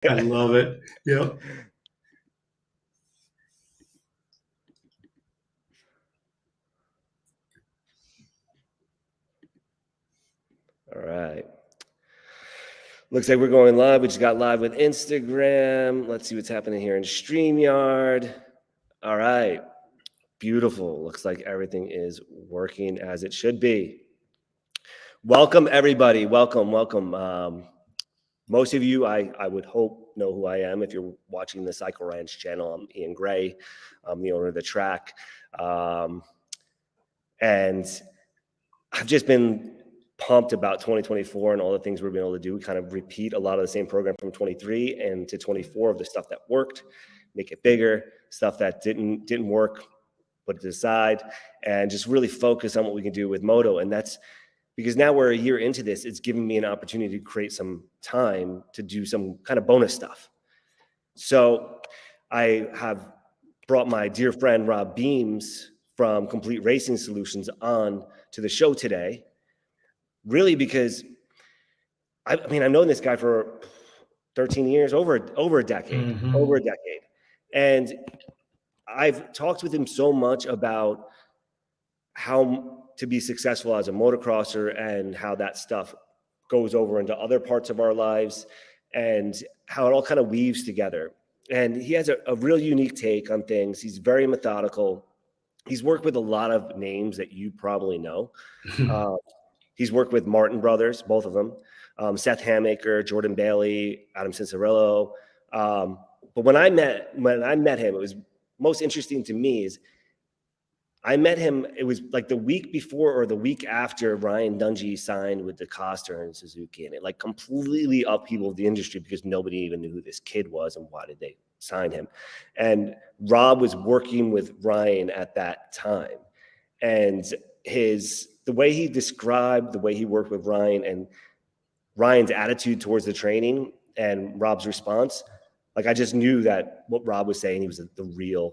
I love it. Yep. All right. Looks like we're going live. We just got live with Instagram. Let's see what's happening here in StreamYard. All right. Beautiful. Looks like everything is working as it should be. Welcome, everybody. Welcome. Most of you, I would hope, know who I am if you're watching the Cycle Ranch channel. I'm Ian Gray. I'm the owner of the track. And I've just been pumped about 2024 and all the things we've been able to do. We kind of repeat a lot of the same program from 23 and to 24 of the stuff that worked, make it bigger, stuff that didn't work, put it aside, and just really focus on what we can do with Moto. And that's because now we're a year into this, it's given me an opportunity to create some time to do some kind of bonus stuff. So I have brought my dear friend Robb Beams from Complete Racing Solutions on to the show today, really because I've known this guy for 13 years, over a decade, and I've talked with him so much about how to be successful as a motocrosser and how that stuff goes over into other parts of our lives and how it all kind of weaves together. And he has a real unique take on things. He's very methodical. He's worked with a lot of names that you probably know. He's worked with Martin Brothers, both of them, Seth Hamaker, Jordan Bailey, Adam Cincerillo. But when I met him, it was most interesting to me is I met him, it was like the week before or the week after Ryan Dungey signed with DeCoster and Suzuki, and it like completely upheavaled the industry because nobody even knew who this kid was and why did they sign him. And Robb was working with Ryan at that time. And the way he described the way he worked with Ryan and Ryan's attitude towards the training and Robb's response, like I just knew that what Robb was saying, he was the real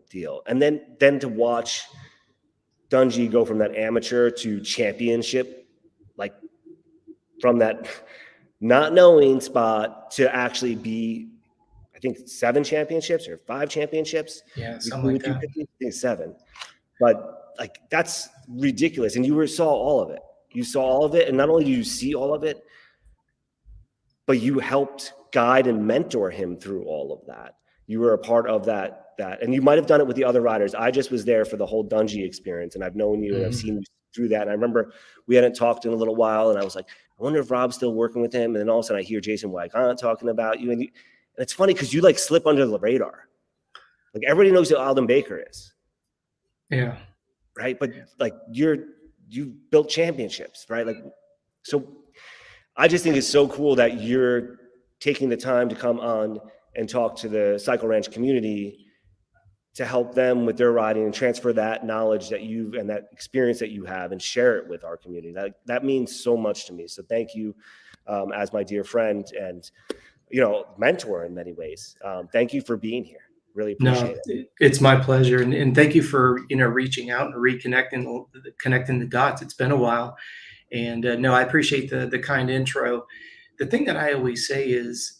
deal. And then to watch Dungey go from that amateur to championship, like from that not knowing spot to actually be, I think 7 championships or 5 championships. Yeah, something like that. I think 7. But like that's ridiculous. And you saw all of it. You saw all of it. And not only do you see all of it, but you helped guide and mentor him through all of that. You were a part of that, and you might have done it with the other riders. I just was there for the whole Dungey experience, and I've known you and I've seen you through that. And I remember we hadn't talked in a little while, and I was like, I wonder if Robb's still working with him. And then all of a sudden I hear Jason Wygant talking about you. And it's funny because you like slip under the radar. Like everybody knows who Alden Baker is. Yeah. Right. But like you've built championships, right? Like, so I just think it's so cool that you're taking the time to come on and talk to the Cycle Ranch community to help them with their riding and transfer that knowledge that you've and that experience that you have and share it with our community. That means so much to me. So thank you as my dear friend and, mentor in many ways. Thank you for being here. Really appreciate it. It's my pleasure. And thank you for, reaching out and connecting the dots. It's been a while. And no, I appreciate the kind intro. The thing that I always say is,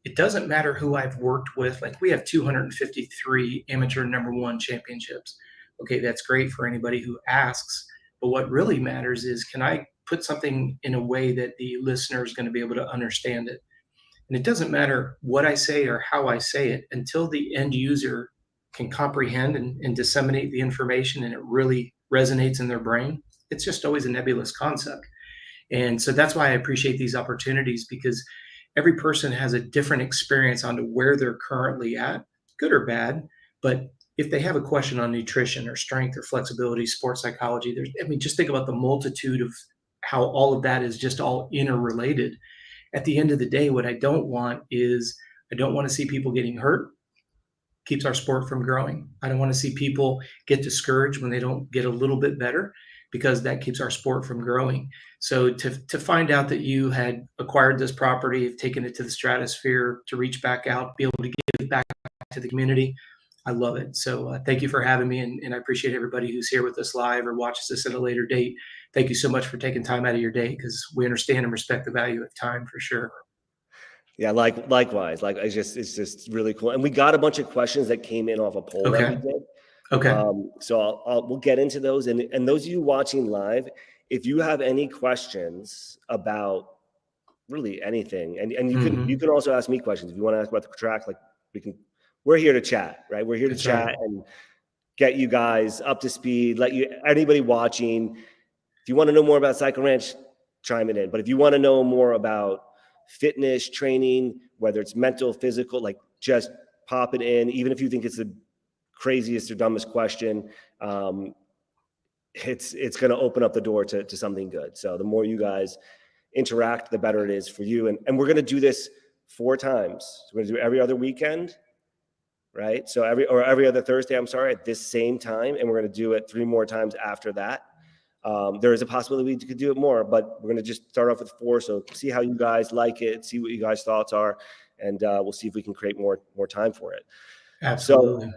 it doesn't matter who I've worked with. Like we have 253 amateur #1 championships. Okay, that's great for anybody who asks. But what really matters is, can I put something in a way that the listener is going to be able to understand it? And it doesn't matter what I say or how I say it until the end user can comprehend and disseminate the information and it really resonates in their brain. It's just always a nebulous concept. And so that's why I appreciate these opportunities, because every person has a different experience on where they're currently at, good or bad. But if they have a question on nutrition or strength or flexibility, sports psychology, just think about the multitude of how all of that is just all interrelated. At the end of the day, what I don't want to see people getting hurt. Keeps our sport from growing. I don't want to see people get discouraged when they don't get a little bit better, because that keeps our sport from growing. So to find out that you had acquired this property, have taken it to the stratosphere, to reach back out, be able to give back to the community, I love it. So thank you for having me, and I appreciate everybody who's here with us live or watches this at a later date. Thank you so much for taking time out of your day, because we understand and respect the value of time for sure. Yeah, likewise. Like it's just really cool. And we got a bunch of questions that came in off a poll that we Okay. did. Okay. So we'll get into those. And those of you watching live, if you have any questions about really anything, and you can also ask me questions if you want to ask about the track. Like we're here to chat, right? We're here to That's right. chat and get you guys up to speed. Anybody watching, if you want to know more about Cycle Ranch, chime it in. But if you want to know more about fitness training, whether it's mental, physical, like just pop it in. Even if you think it's the craziest or dumbest question, it's going to open up the door to something good. So the more you guys interact, the better it is for you. And we're going to do this 4 times. So we're going to do every other weekend, right? So every other Thursday, I'm sorry, at this same time. And we're going to do it 3 more times after that. There is a possibility we could do it more, but we're going to just start off with 4. So see how you guys like it, see what you guys' thoughts are, and we'll see if we can create more time for it. Absolutely. So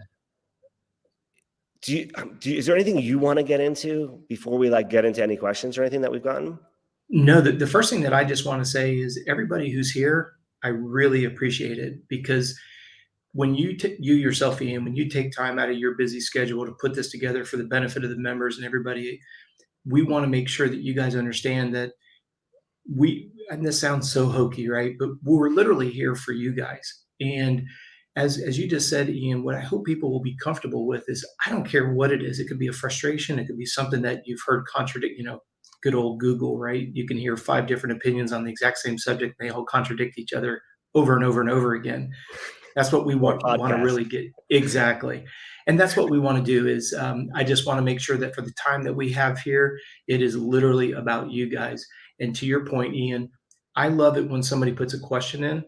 is there anything you want to get into before we get into any questions or anything that we've gotten? No, the first thing that I just want to say is everybody who's here, I really appreciate it, because when you yourself, Ian, when you take time out of your busy schedule to put this together for the benefit of the members and everybody, we want to make sure that you guys understand that and this sounds so hokey, right? But we're literally here for you guys. And as you just said, Ian, what I hope people will be comfortable with is I don't care what it is. It could be a frustration. It could be something that you've heard contradict, good old Google, right? You can hear 5 different opinions on the exact same subject. They all contradict each other over and over and over again. That's what we want to really get. Exactly. And that's what we want to do is I just want to make sure that for the time that we have here, it is literally about you guys. And to your point, Ian, I love it when somebody puts a question in,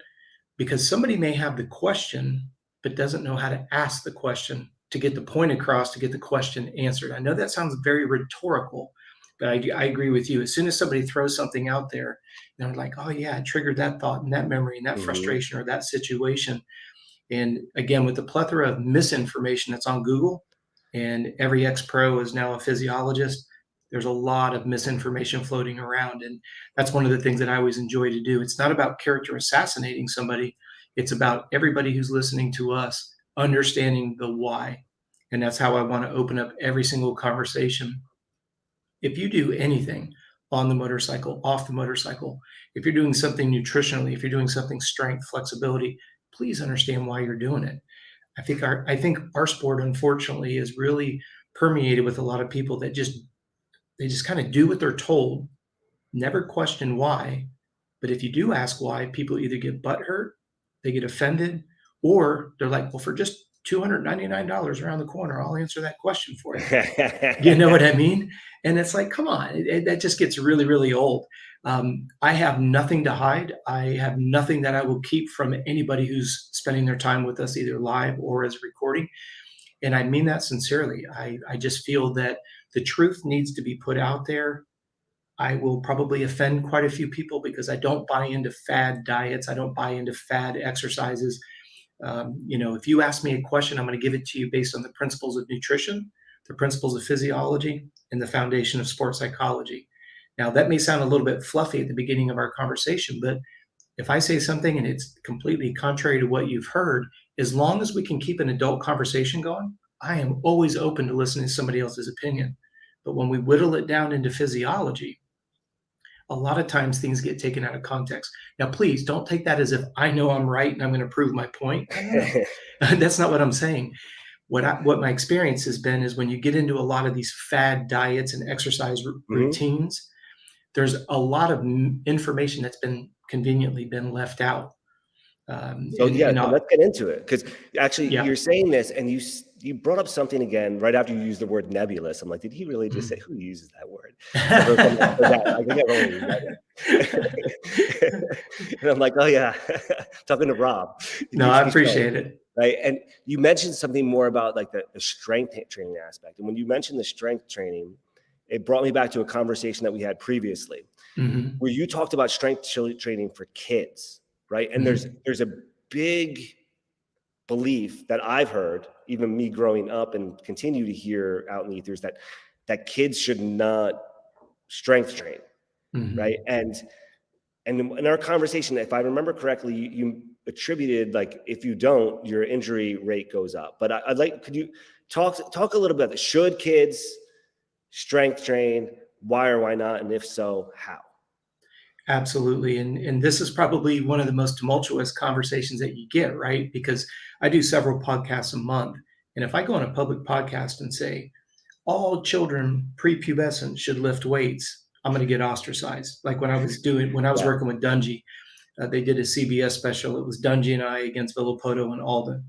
because somebody may have the question, but doesn't know how to ask the question to get the point across, to get the question answered. I know that sounds very rhetorical, but I agree with you. As soon as somebody throws something out there, they're like, oh yeah, I triggered that thought and that memory and that frustration or that situation. And again, with the plethora of misinformation that's on Google, and every ex-pro is now a physiologist, there's a lot of misinformation floating around. And that's one of the things that I always enjoy to do. It's not about character assassinating somebody. It's about everybody who's listening to us understanding the why. And that's how I want to open up every single conversation. If you do anything on the motorcycle, off the motorcycle, if you're doing something nutritionally, if you're doing something strength, flexibility, please understand why you're doing it. I think our sport, unfortunately, is really permeated with a lot of people that they just kind of do what they're told, never question why. But if you do ask why, people either get butthurt, they get offended, or they're like, well, for just $299 around the corner, I'll answer that question for you. You know what I mean? And it's like, come on, that just gets really, really old. I have nothing to hide. I have nothing that I will keep from anybody who's spending their time with us, either live or as a recording. And I mean that sincerely. I just feel that the truth needs to be put out there. I will probably offend quite a few people because I don't buy into fad diets. I don't buy into fad exercises. If you ask me a question, I'm going to give it to you based on the principles of nutrition, the principles of physiology, and the foundation of sports psychology. Now, that may sound a little bit fluffy at the beginning of our conversation, but if I say something and it's completely contrary to what you've heard, as long as we can keep an adult conversation going, I am always open to listening to somebody else's opinion. But when we whittle it down into physiology, a lot of times things get taken out of context. Now, please don't take that as if I know I'm right and I'm going to prove my point. No. That's not what I'm saying. What my experience has been is when you get into a lot of these fad diets and exercise routines, there's a lot of information that's been conveniently been left out. So let's get into it, because actually you're saying this and you brought up something again right after you used the word nebulous. I'm like, did he really just say, who uses that word? And I'm like, oh yeah, talking to Rob. No, I appreciate it. Right. And you mentioned something more about like the strength training aspect. And when you mentioned the strength training, it brought me back to a conversation that we had previously, where you talked about strength training for kids. Right. And there's a big belief that I've heard, even me growing up and continue to hear out in the ethers, that kids should not strength train. Right. And And in our conversation, if I remember correctly, you attributed, like, if you don't, your injury rate goes up. But I'd like, could you talk a little bit? Should kids strength train? Why or why not? And if so, how? Absolutely. And this is probably one of the most tumultuous conversations that you get, right? Because I do several podcasts a month. And if I go on a public podcast and say, all children prepubescent should lift weights, I'm going to get ostracized. Like when I was Yeah. working with Dungey, they did a CBS special. It was Dungey and I against Villapoto and Alden.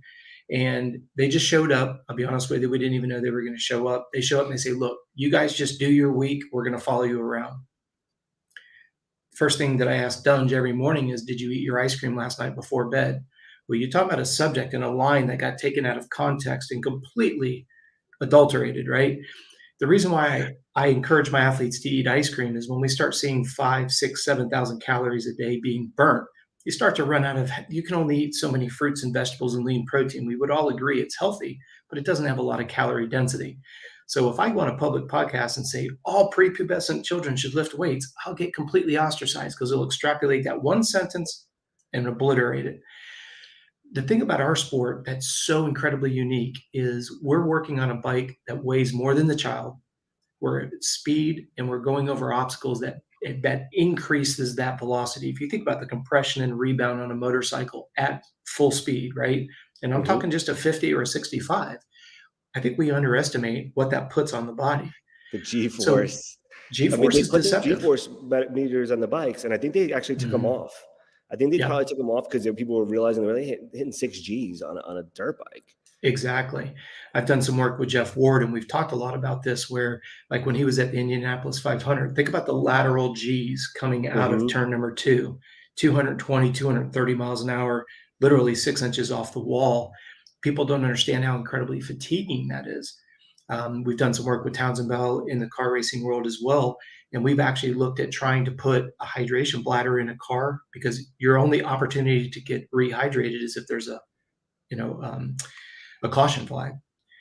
And they just showed up. I'll be honest with you, we didn't even know they were going to show up. They show up and they say, look, you guys just do your week. We're going to follow you around. First thing that I ask Dunge every morning is, did you eat your ice cream last night before bed? Well, you talk about a subject and a line that got taken out of context and completely adulterated, right? The reason why I encourage my athletes to eat ice cream is when we start seeing 5, 6, 7,000 calories a day being burnt, you start to run out of, you can only eat so many fruits and vegetables and lean protein. We would all agree it's healthy, but it doesn't have a lot of calorie density. So if I go on a public podcast and say all prepubescent children should lift weights, I'll get completely ostracized because they'll extrapolate that one sentence and obliterate it. The thing about our sport that's so incredibly unique is we're working on a bike that weighs more than the child. We're at speed and we're going over obstacles that increases that velocity. If you think about the compression and rebound on a motorcycle at full speed, right? And I'm talking just a 50 or a 65. I think we underestimate what that puts on the body. The G-force. So G-force they is put the deceptive. G-force meters on the bikes, and I think they actually took them off. I think they probably took them off because people were realizing they were hitting 6 Gs on a dirt bike. Exactly. I've done some work with Jeff Ward, and we've talked a lot about this where, like when he was at the Indianapolis 500, think about the lateral Gs coming out of turn number 2, 220, 230 miles an hour, literally 6 inches off the wall. People don't understand how incredibly fatiguing that is. We've done some work with Townsend Bell in the car racing world as well. And we've actually looked at trying to put a hydration bladder in a car because your only opportunity to get rehydrated is if there's a caution flag.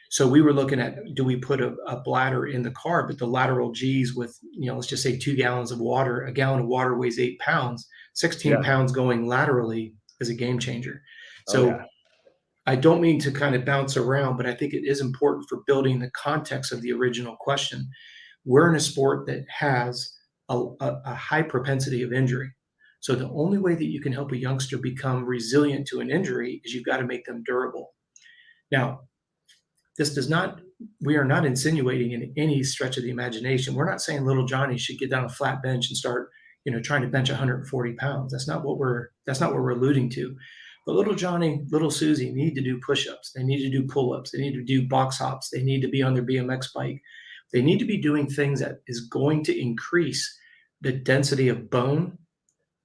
So we were looking at, do we put a bladder in the car, but the lateral G's with, let's just say 2 gallons of water, a gallon of water weighs 8 pounds, 16 pounds going laterally is a game changer. So I don't mean to kind of bounce around, but I think it is important for building the context of the original question. We're in a sport that has a high propensity of injury. So the only way that you can help a youngster become resilient to an injury is you've got to make them durable. Now, we are not insinuating in any stretch of the imagination. We're not saying little Johnny should get down a flat bench and start, trying to bench 140 pounds. That's not what we're alluding to. But little Johnny, little Susie need to do push-ups. They need to do pull-ups. They need to do box hops. They need to be on their BMX bike. They need to be doing things that is going to increase the density of bone,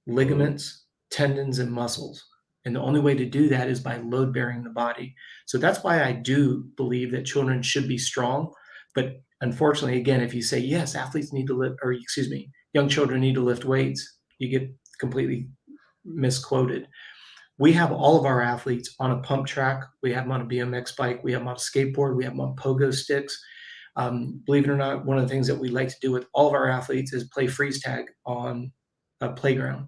ligaments, tendons, and muscles. And the only way to do that is by load bearing the body. So that's why I do believe that children should be strong. But unfortunately, again, if you say, yes, athletes need to lift, or excuse me, young children need to lift weights, you get completely misquoted. We have all of our athletes on a pump track. We have them on a BMX bike. We have them on a skateboard. We have them on pogo sticks. Believe it or not, one of the things that we like to do with all of our athletes is play freeze tag on a playground,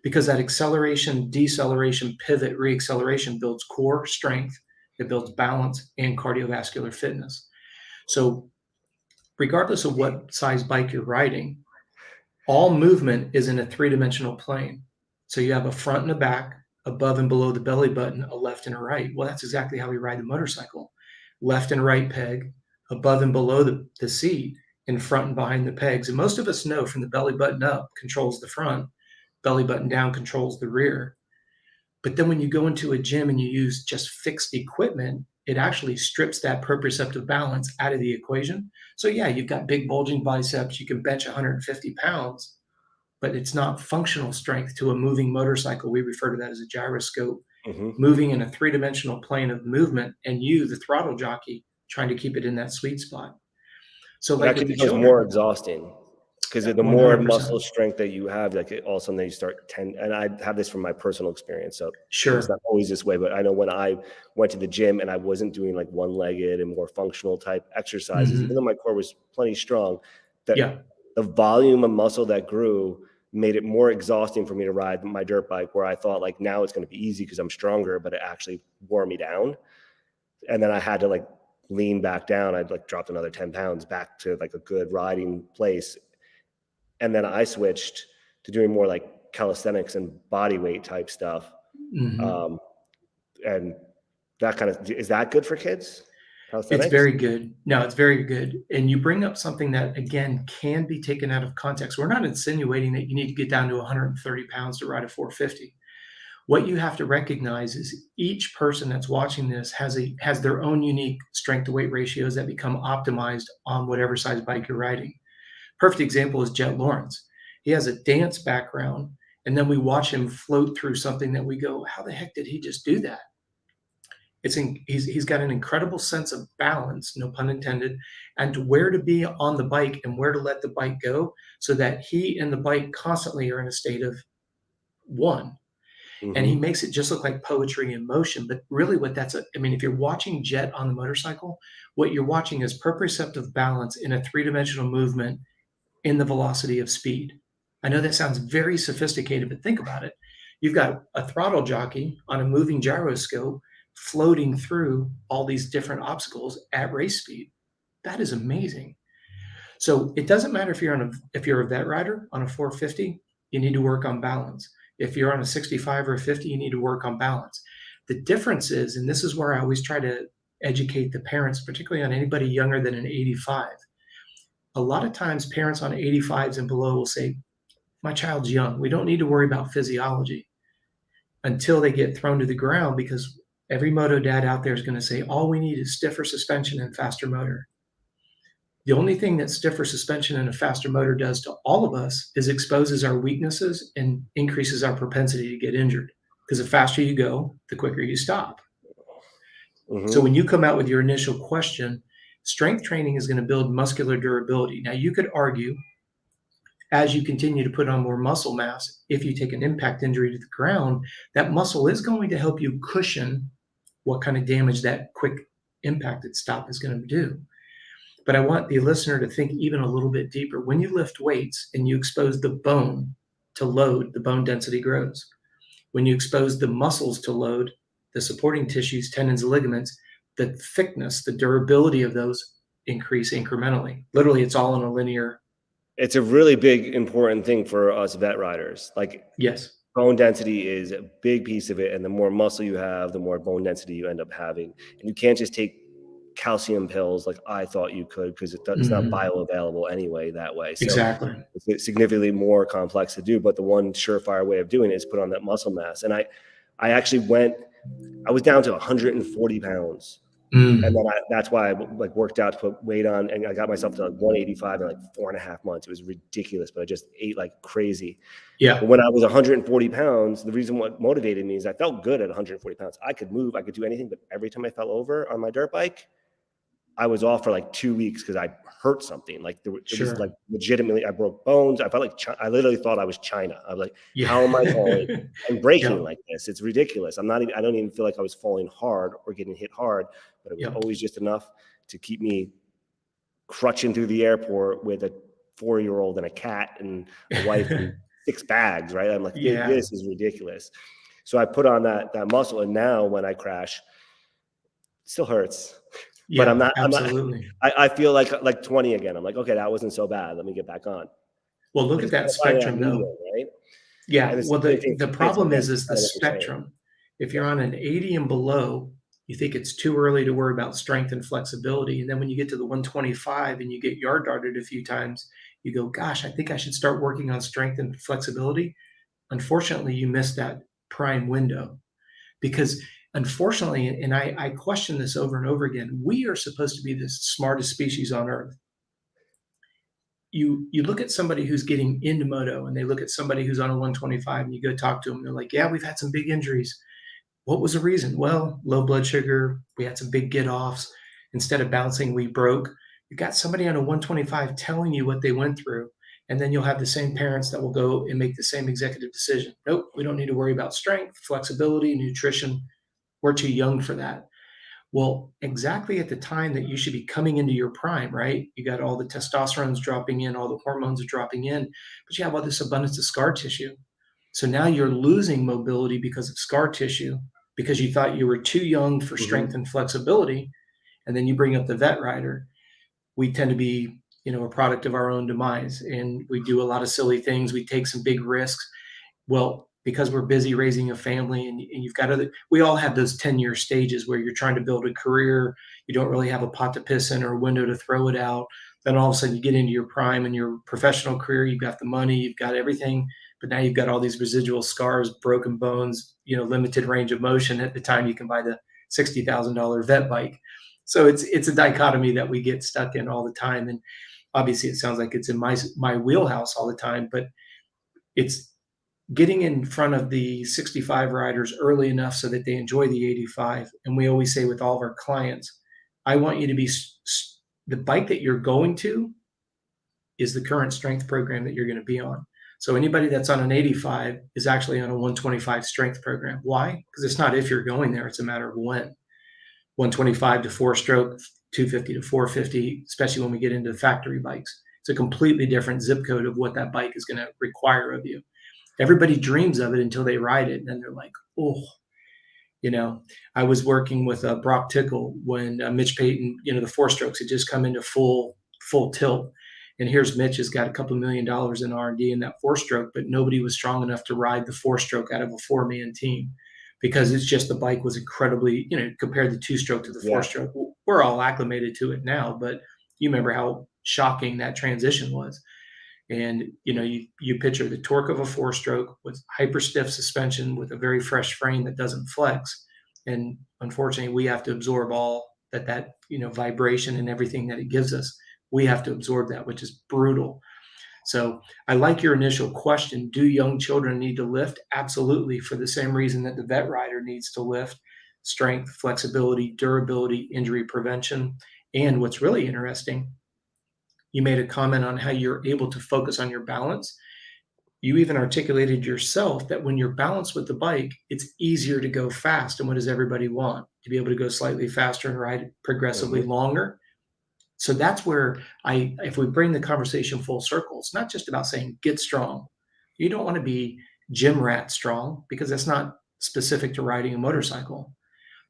because that acceleration, deceleration, pivot, reacceleration builds core strength, it builds balance and cardiovascular fitness. So regardless of what size bike you're riding, all movement is in a 3-dimensional plane. So you have a front and a back, above and below the belly button, a left and a right. Well, that's exactly how we ride the motorcycle. Left and right peg, above and below the seat, in front and behind the pegs. And most of us know from the belly button up controls the front, belly button down controls the rear. But then when you go into a gym and you use just fixed equipment, it actually strips that proprioceptive balance out of the equation. So yeah, you've got big bulging biceps, you can bench 150 pounds, but it's not functional strength to a moving motorcycle. We refer to that as a gyroscope, moving in a 3-dimensional plane of movement, and you, the throttle jockey, trying to keep it in that sweet spot. So like that becomes more exhausting because the 100%. More muscle strength that you have, like all of a sudden you start and I have this from my personal experience. So it's not always this way, but I know when I went to the gym and I wasn't doing like one-legged and more functional type exercises, even though my core was plenty strong, the volume of muscle that grew made it more exhausting for me to ride my dirt bike, where I thought like now it's going to be easy because I'm stronger, but it actually wore me down. And then I had to like lean back down. I'd like dropped another 10 pounds back to like a good riding place. And then I switched to doing more like calisthenics and body weight type stuff. Mhm. And that kind of, is that good for kids? It's Calisthenics? very good. No, it's very good. And you bring up something that, again, can be taken out of context. We're not insinuating that you need to get down to 130 pounds to ride a 450. What you have to recognize is each person that's watching this has their own unique strength to weight ratios that become optimized on whatever size bike you're riding. Perfect example is Jet Lawrence. He has a dance background, and then we watch him float through something that we go, how the heck did he just do that? He's got an incredible sense of balance, no pun intended, and where to be on the bike and where to let the bike go so that he and the bike constantly are in a state of one. And he Mm-hmm. makes it just look like poetry in motion. But really, I mean, if you're watching Jet on the motorcycle, what you're watching is proprioceptive balance in a three-dimensional movement in the velocity of speed. I know that sounds very sophisticated, but think about it. You've got a throttle jockey on a moving gyroscope floating through all these different obstacles at race speed. That is amazing. So it doesn't matter if you're a vet rider on a 450, you need to work on balance. If you're on a 65 or a 50, you need to work on balance. The difference is, and this is where I always try to educate the parents, particularly on anybody younger than an 85. A lot of times parents on 85s and below will say, my child's young. We don't need to worry about physiology until they get thrown to the ground, because every moto dad out there is going to say, all we need is stiffer suspension and faster motor. The only thing that stiffer suspension and a faster motor does to all of us is exposes our weaknesses and increases our propensity to get injured. Because the faster you go, the quicker you stop. So when Mm-hmm. you come out with your initial question, strength training is going to build muscular durability. Now, you could argue as you continue to put on more muscle mass, if you take an impact injury to the ground, that muscle is going to help you cushion what kind of damage that quick impacted stop is going to do. But I want the listener to think even a little bit deeper. When you lift weights and you expose the bone to load, the bone density grows. When you expose the muscles to load, the supporting tissues, tendons, ligaments, the thickness, the durability of those increase incrementally. Literally, it's all in a linear. It's a really big, important thing for us vet riders. Like Yes. bone density is a big piece of it. And the more muscle you have, the more bone density you end up having. And you can't just take calcium pills like I thought you could, because it's not Mhm. bioavailable anyway that way. So Exactly. it's significantly more complex to do. But the one surefire way of doing it is put on that muscle mass. And I actually I was down to 140 pounds. And then Mm. that's why I like worked out to put weight on, and I got myself to like 185 in like 4.5 months. It was ridiculous, but I just ate like crazy. Yeah. But when I was 140 pounds, the reason what motivated me is I felt good at 140 pounds. I could move, I could do anything, but every time I fell over on my dirt bike, I was off for like 2 weeks because I hurt something. Like it was like Sure. legitimately, I broke bones. I felt like I literally thought I was China. I was like, Yeah. how am I falling and breaking Yep. like this? It's ridiculous. I don't even feel like I was falling hard or getting hit hard, but it was Yep. always just enough to keep me crutching through the airport with a 4-year-old and a cat and a wife and 6 bags, right? I'm like, Yeah. this is ridiculous. So I put on that muscle, and now when I crash, it still hurts. But Yeah. I'm not, Absolutely. I feel like 20 again. I'm like, okay, that wasn't so bad. Let me get back on. Well, look But at it's that kind of finding that spectrum, medium, though. right? And Yeah. it's the Well, same the thing the for kids, problem again, is kind the of what you're saying. spectrum. If Yeah. you're on an 80 and below, you think it's too early to worry about strength and flexibility. And then when you get to the 125 and you get yard darted a few times, you go, gosh, I think I should start working on strength and flexibility. Unfortunately, you missed that prime window, because unfortunately, and I question this over and over again, we are supposed to be the smartest species on earth. You look at somebody who's getting into moto and they look at somebody who's on a 125 and you go talk to them, they're like, yeah, we've had some big injuries. What was the reason? Well, low blood sugar, we had some big get offs. Instead of bouncing, we broke. You got somebody on a 125 telling you what they went through. And then you'll have the same parents that will go and make the same executive decision. Nope, we don't need to worry about strength, flexibility, nutrition. We're too young for that. Well, exactly at the time that you should be coming into your prime, right? You got all the testosterone's dropping in, all the hormones are dropping in, but you have all this abundance of scar tissue. So now you're losing mobility because of scar tissue because you thought you were too young for strength Hmm. and flexibility. And then you bring up the vet rider. We tend to be, a product of our own demise, and we do a lot of silly things. We take some big risks. Well, because we're busy raising a family, and you've got other, we all have those 10-year stages where you're trying to build a career. You don't really have a pot to piss in or a window to throw it out. Then all of a sudden you get into your prime in your professional career. You've got the money, you've got everything, but now you've got all these residual scars, broken bones, limited range of motion at the time you can buy the $60,000 vet bike. So it's a dichotomy that we get stuck in all the time. And obviously it sounds like it's in my wheelhouse all the time, but it's getting in front of the 65 riders early enough so that they enjoy the 85. And we always say with all of our clients, I want you to be the bike that you're going to is the current strength program that you're going to be on. So anybody that's on an 85 is actually on a 125 strength program. Why? Because it's not if you're going there, it's a matter of when. 125 to 4-stroke, 250 to 450, especially when we get into factory bikes. It's a completely different zip code of what that bike is going to require of you. Everybody dreams of it until they ride it, and then they're like, oh, I was working with Brock Tickle when Mitch Payton, the 4-strokes had just come into full tilt. And here's Mitch has got a couple $1 million in R&D in that 4-stroke, but nobody was strong enough to ride the 4-stroke out of a 4-man team because it's just the bike was incredibly, compared the 2-stroke to the Yeah. 4-stroke. We're all acclimated to it now, but you remember how shocking that transition was. And you picture the torque of a 4-stroke with hyper stiff suspension with a very fresh frame that doesn't flex, and unfortunately we have to absorb all that vibration and everything that it gives us. We have to absorb that, which is brutal. So I like your initial question: do young children need to lift? Absolutely, for the same reason that the vet rider needs to lift: strength, flexibility, durability, injury prevention. And what's really interesting, you made a comment on how you're able to focus on your balance. You even articulated yourself that when you're balanced with the bike, it's easier to go fast. And what does everybody want? To be able to go slightly faster and ride progressively Hmm. longer. So that's where if we bring the conversation full circle, it's not just about saying get strong. You don't want to be gym rat strong because that's not specific to riding a motorcycle.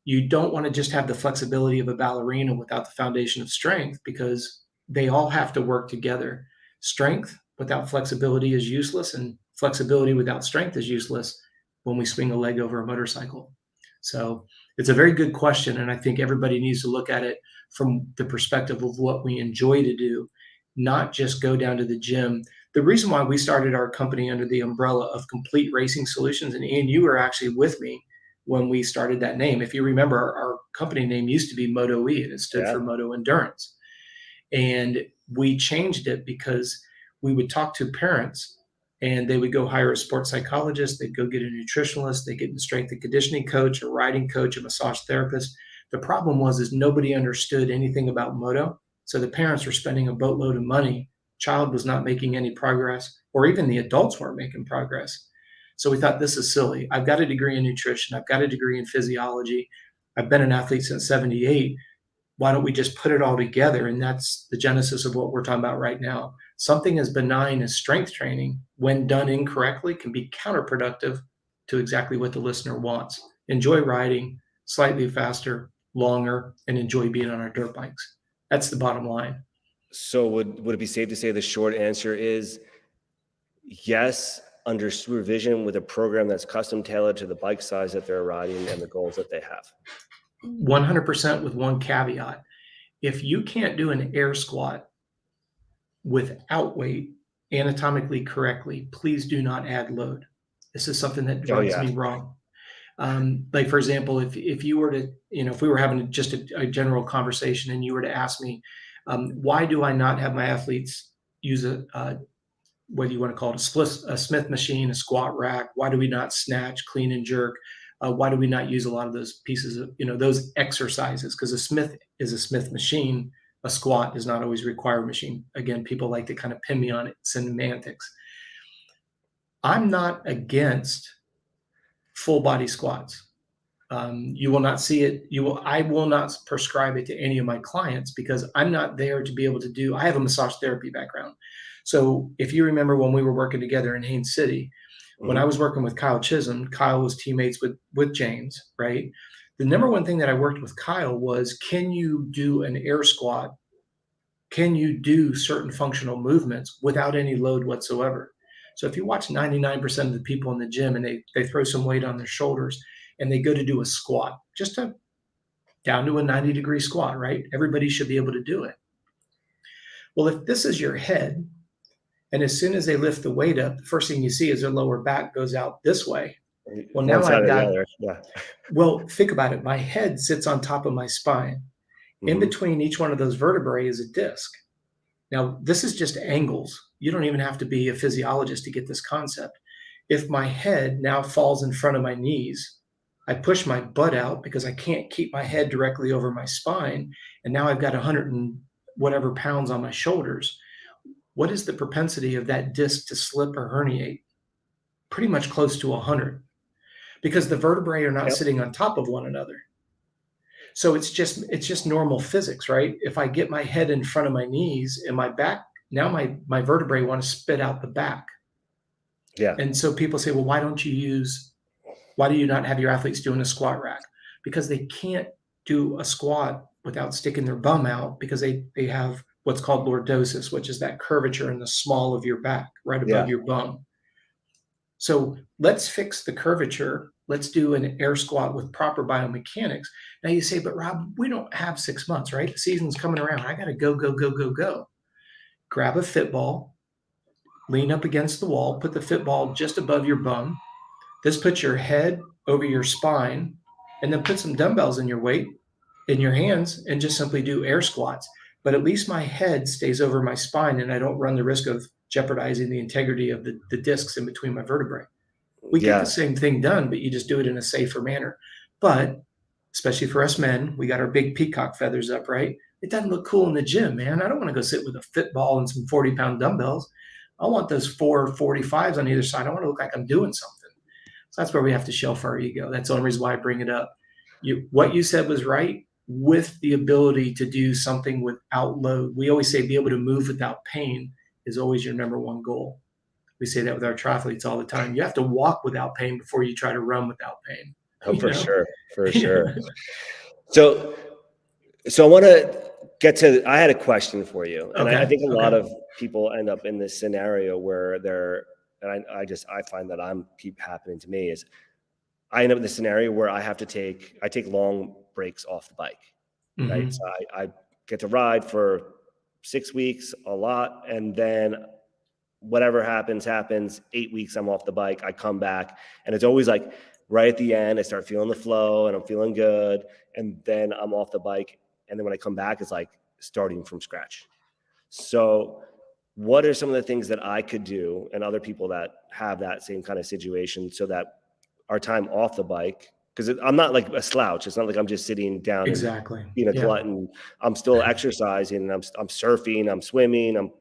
You don't want to just have the flexibility of a ballerina without the foundation of strength, because they all have to work together. Strength without flexibility is useless, and flexibility without strength is useless when we swing a leg over a motorcycle. So it's a very good question. And I think everybody needs to look at it from the perspective of what we enjoy to do, not just go down to the gym. The reason why we started our company under the umbrella of Complete Racing Solutions, and Ian, you were actually with me when we started that name. If you remember, our company name used to be Moto E, and it stood Yeah. for Moto Endurance. And we changed it because we would talk to parents and they would go hire a sports psychologist, they'd go get a nutritionalist, they get a strength and conditioning coach, a riding coach, a massage therapist. The problem was nobody understood anything about moto. So the parents were spending a boatload of money. Child was not making any progress, or even the adults weren't making progress. So we thought, this is silly. I've got a degree in nutrition. I've got a degree in physiology. I've been an athlete since 78. Why don't we just put it all together? And that's the genesis of what we're talking about right now. Something as benign as strength training, when done incorrectly, can be counterproductive to exactly what the listener wants. Enjoy riding slightly faster, longer, and enjoy being on our dirt bikes. That's the bottom line. So would it be safe to say the short answer is yes, under supervision with a program that's custom tailored to the bike size that they're riding and the goals that they have? 100% with one caveat. If you can't do an air squat without weight anatomically correctly, please do not add load. This is something that Oh rubs yeah. me wrong. Like, for example, if you were to, if we were having just a general conversation and you were to ask me, why do I not have my athletes use whether you want to call it a Smith machine, a squat rack? Why do we not snatch, clean and jerk? Why do we not use a lot of those pieces of, those exercises? Because a Smith is a Smith machine. A squat does not always require a machine. Again, people like to kind of pin me on it, semantics. I'm not against full body squats. You will not see it. I will not prescribe it to any of my clients because I'm not there to be able to do. I have a massage therapy background. So if you remember when we were working together in Haines City, when I Mhm. was working with Kyle Chisholm, Kyle was teammates with James, right? The number one thing that I worked with Kyle was, can you do an air squat? Can you do certain functional movements without any load whatsoever? So if you watch 99% of the people in the gym and they throw some weight on their shoulders and they go to do a squat, just a down to a 90-degree squat, right? Everybody should be able to do it. Well, if this is your head, and as soon as they lift the weight up, the first thing you see is their lower back goes out this way. Well, One now side I've or the got, other. Yeah. well, think about it. My head sits on top of my spine. In Hmm. between each one of those vertebrae is a disc. Now, this is just angles. You don't even have to be a physiologist to get this concept. If my head now falls in front of my knees, I push my butt out because I can't keep my head directly over my spine. And now I've got 100 and whatever pounds on my shoulders. What is the propensity of that disc to slip or herniate? Pretty much close to 100 because the vertebrae are not Yep. sitting on top of one another. So it's just normal physics, right? If I get my head in front of my knees and my back, now my vertebrae want to spit out the back. Yeah. And so people say, well, why do you not have your athletes doing a squat rack? Because they can't do a squat without sticking their bum out because they have what's called lordosis, which is that curvature in the small of your back, right above Yeah. your bum. So let's fix the curvature. Let's do an air squat with proper biomechanics. Now you say, but Rob, we don't have 6 months, right? The season's coming around. I got to go, go, go, go, go. Grab a fit ball, lean up against the wall, put the fit ball just above your bum. This puts your head over your spine, and then put some dumbbells in your weight in your hands and just simply do air squats. But at least my head stays over my spine and I don't run the risk of jeopardizing the integrity of the discs in between my vertebrae. We get the Yeah. same thing done, but you just do it in a safer manner. But especially for us men, we got our big peacock feathers up, right? It doesn't look cool in the gym, man. I don't want to go sit with a fit ball and some 40-pound dumbbells. I want those 445s on either side. I want to look like I'm doing something. So that's where we have to shelf our ego. That's the only reason why I bring it up. What you said was right, with the ability to do something without load. We always say be able to move without pain is always your number one goal. We say that with our triathletes all the time. You have to walk without pain before you try to run without pain. Oh, You for know? sure. For Yeah. sure. So, so I want to get to, I had a question for you. And I Okay. think a lot Okay. of people end up in this scenario where and I find that keep happening to me is I end up in the scenario where I take long breaks off the bike, right? So Hmm. I get to ride for 6 weeks, a lot. And then whatever happens, 8 weeks, I'm off the bike. I come back and it's always like right at the end, I start feeling the flow and I'm feeling good. And then I'm off the bike. And then when I come back, it's like starting from scratch. So what are some of the things that I could do and other people that have that same kind of situation so that our time off the bike, because I'm not like a slouch. It's not like I'm just sitting down and Exactly. being a Yeah. glutton. I'm still exercising and I'm surfing, I'm swimming.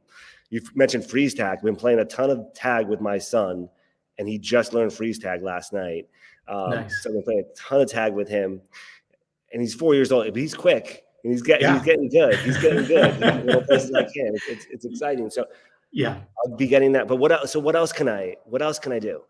You've mentioned freeze tag. I've been playing a ton of tag with my son, and he just learned freeze tag last night. Nice. So I've been playing a ton of tag with him, and he's 4 years old, but he's quick and he's Yeah. getting good. He's getting good in little places I can. It's exciting. So Yeah. I'll be getting that. But what else? So what else can I do?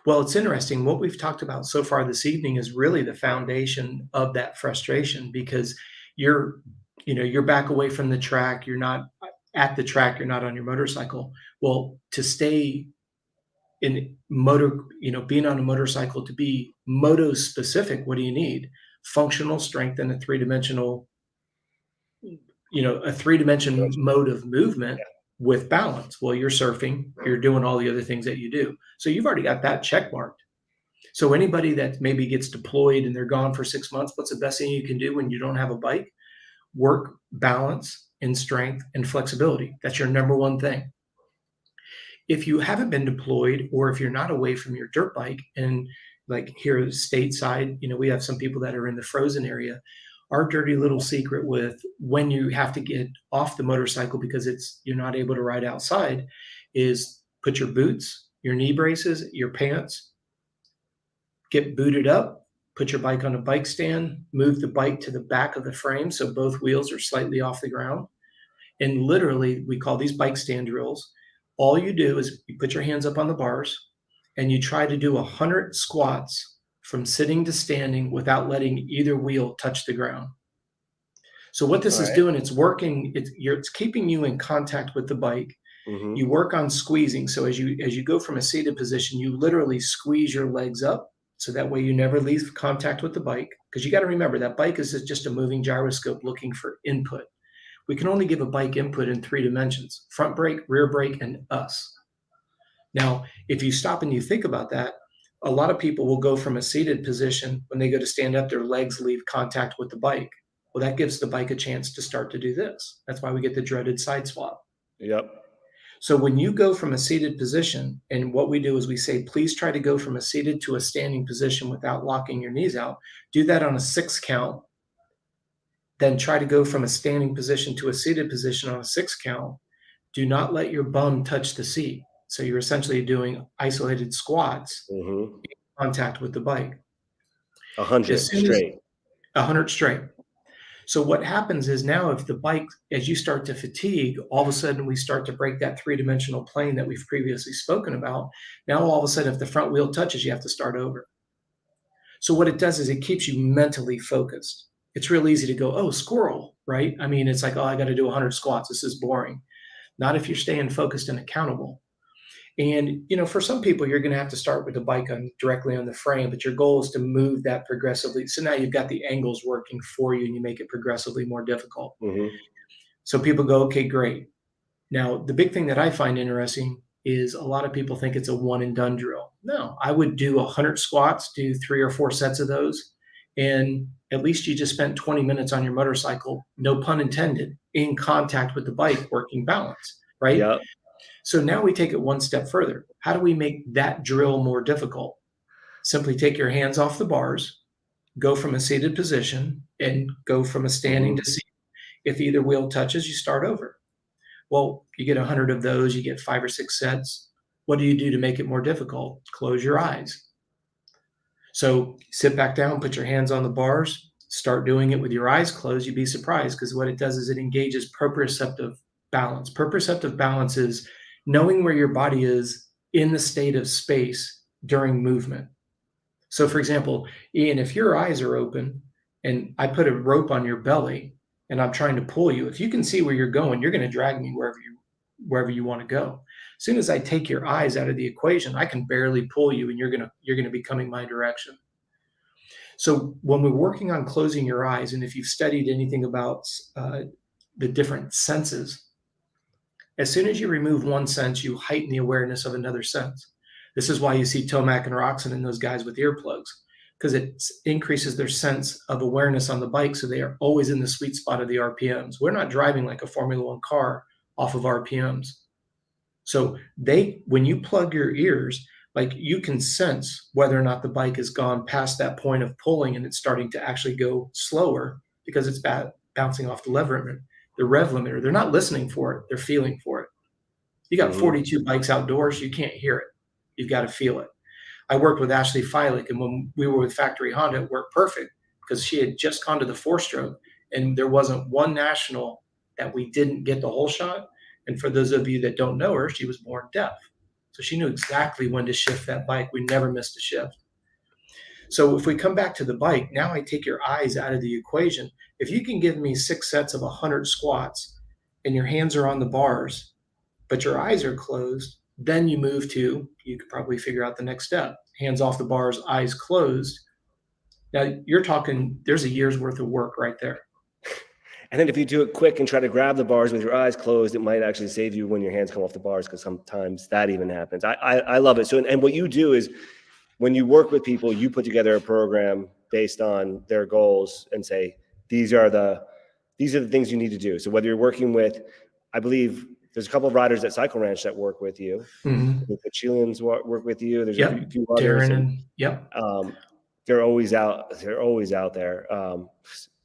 Well, it's interesting. What we've talked about so far this evening is really the foundation of that frustration because you're, you're back away from the track. You're not at the track. You're not on your motorcycle. Well, to stay in motor, being on a motorcycle, to be moto specific, what do you need? Functional strength and a three-dimension mode of movement with balance. Well, you're surfing, you're doing all the other things that you do. So you've already got that check marked. So anybody that maybe gets deployed and they're gone for 6 months, what's the best thing you can do when you don't have a bike? Work balance and strength and flexibility. That's your number one thing. If you haven't been deployed or if you're not away from your dirt bike, and like here stateside, we have some people that are in the frozen area. Our dirty little secret with when you have to get off the motorcycle because you're not able to ride outside is put your boots, your knee braces, your pants, get booted up, put your bike on a bike stand, move the bike to the back of the frame so both wheels are slightly off the ground. And literally, we call these bike stand drills. All you do is you put your hands up on the bars and you try to do 100 squats from sitting to standing without letting either wheel touch the ground. So what this All is right. doing, it's keeping you in contact with the bike. Mm-hmm. You work on squeezing. So as you go from a seated position, you literally squeeze your legs up. So that way you never leave contact with the bike. Because you got to remember that bike is just a moving gyroscope looking for input. We can only give a bike input in 3 dimensions: front brake, rear brake, and us. Now, if you stop and you think about that, a lot of people will go from a seated position. When they go to stand up, their legs leave contact with the bike. Well, that gives the bike a chance to start to do this. That's why we get the dreaded side swap. Yep. So when you go from a seated position, and what we do is we say, please try to go from a seated to a standing position without locking your knees out. Do that on a 6 count. Then try to go from a standing position to a seated position on a 6 count. Do not let your bum touch the seat. So you're essentially doing isolated squats, Mm-hmm. in contact with the bike. 100 As soon as straight. 100 straight. So what happens is now if the bike, as you start to fatigue, all of a sudden we start to break that 3-dimensional plane that we've previously spoken about. Now all of a sudden, if the front wheel touches, you have to start over. So what it does is it keeps you mentally focused. It's real easy to go, oh, squirrel, right? I mean, it's like, oh, I got to do 100 squats. This is boring. Not if you're staying focused and accountable. And, for some people, you're going to have to start with the bike directly on the frame, but your goal is to move that progressively. So now you've got the angles working for you and you make it progressively more difficult. Mm-hmm. So people go, okay, great. Now, the big thing that I find interesting is a lot of people think it's a one and done drill. No, I would do 100 squats, do 3 or 4 sets of those. And at least you just spent 20 minutes on your motorcycle, no pun intended, in contact with the bike, working balance, right? Yep. So now we take it one step further. How do we make that drill more difficult? Simply take your hands off the bars, go from a seated position, and go from a standing to seat. If either wheel touches, you start over. Well, you get 100 of those, you get 5 or 6 sets. What do you do to make it more difficult? Close your eyes. So sit back down, put your hands on the bars, start doing it with your eyes closed. You'd be surprised because what it does is it engages proprioceptive balance. Proprioceptive balance is knowing where your body is in the state of space during movement. So for example, Ian, if your eyes are open and I put a rope on your belly and I'm trying to pull you, if you can see where you're going, you're going to drag me wherever you want to go. As soon as I take your eyes out of the equation, I can barely pull you and you're going to be coming my direction. So when we're working on closing your eyes, and if you've studied anything about the different senses, as soon as you remove one sense, you heighten the awareness of another sense. This is why you see Tomac and Roxon and those guys with earplugs, because it increases their sense of awareness on the bike, so they are always in the sweet spot of the RPMs. We're not driving like a Formula One car off of RPMs. So when you plug your ears, like you can sense whether or not the bike has gone past that point of pulling and it's starting to actually go slower because it's bouncing off the rev limiter. They're not listening for it. They're feeling for it. You got 42 bikes outdoors. You can't hear it. You've got to feel it. I worked with Ashley Feilich, and when we were with Factory Honda, it worked perfect because she had just gone to the 4-stroke, and there wasn't one national that we didn't get the whole shot. And for those of you that don't know her, she was born deaf. So she knew exactly when to shift that bike. We never missed a shift. So if we come back to the bike, now I take your eyes out of the equation. If you can give me 6 sets of 100 squats and your hands are on the bars, but your eyes are closed, then you move to, you could probably figure out the next step. Hands off the bars, eyes closed. Now you're talking, there's a year's worth of work right there. And then if you do it quick and try to grab the bars with your eyes closed, it might actually save you when your hands come off the bars, because sometimes that even happens. I love it. So, and what you do is when you work with people, you put together a program based on their goals and say, these are the things you need to do. So whether you're working with, I believe there's a couple of riders at Cycle Ranch that work with you. The Chileans work with you. There's a few others. They're always out. They're always out there.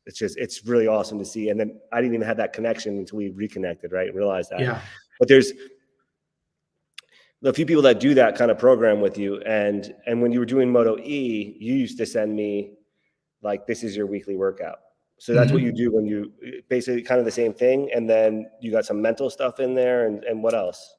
It's really awesome to see. And then I didn't even have that connection until we reconnected, right? Realized that. Yeah. But there's a few people that do that kind of program with you. And when you were doing Moto E, you used to send me like this is your weekly workout. So that's what you do when you basically kind of the same thing. And then you got some mental stuff in there and what else?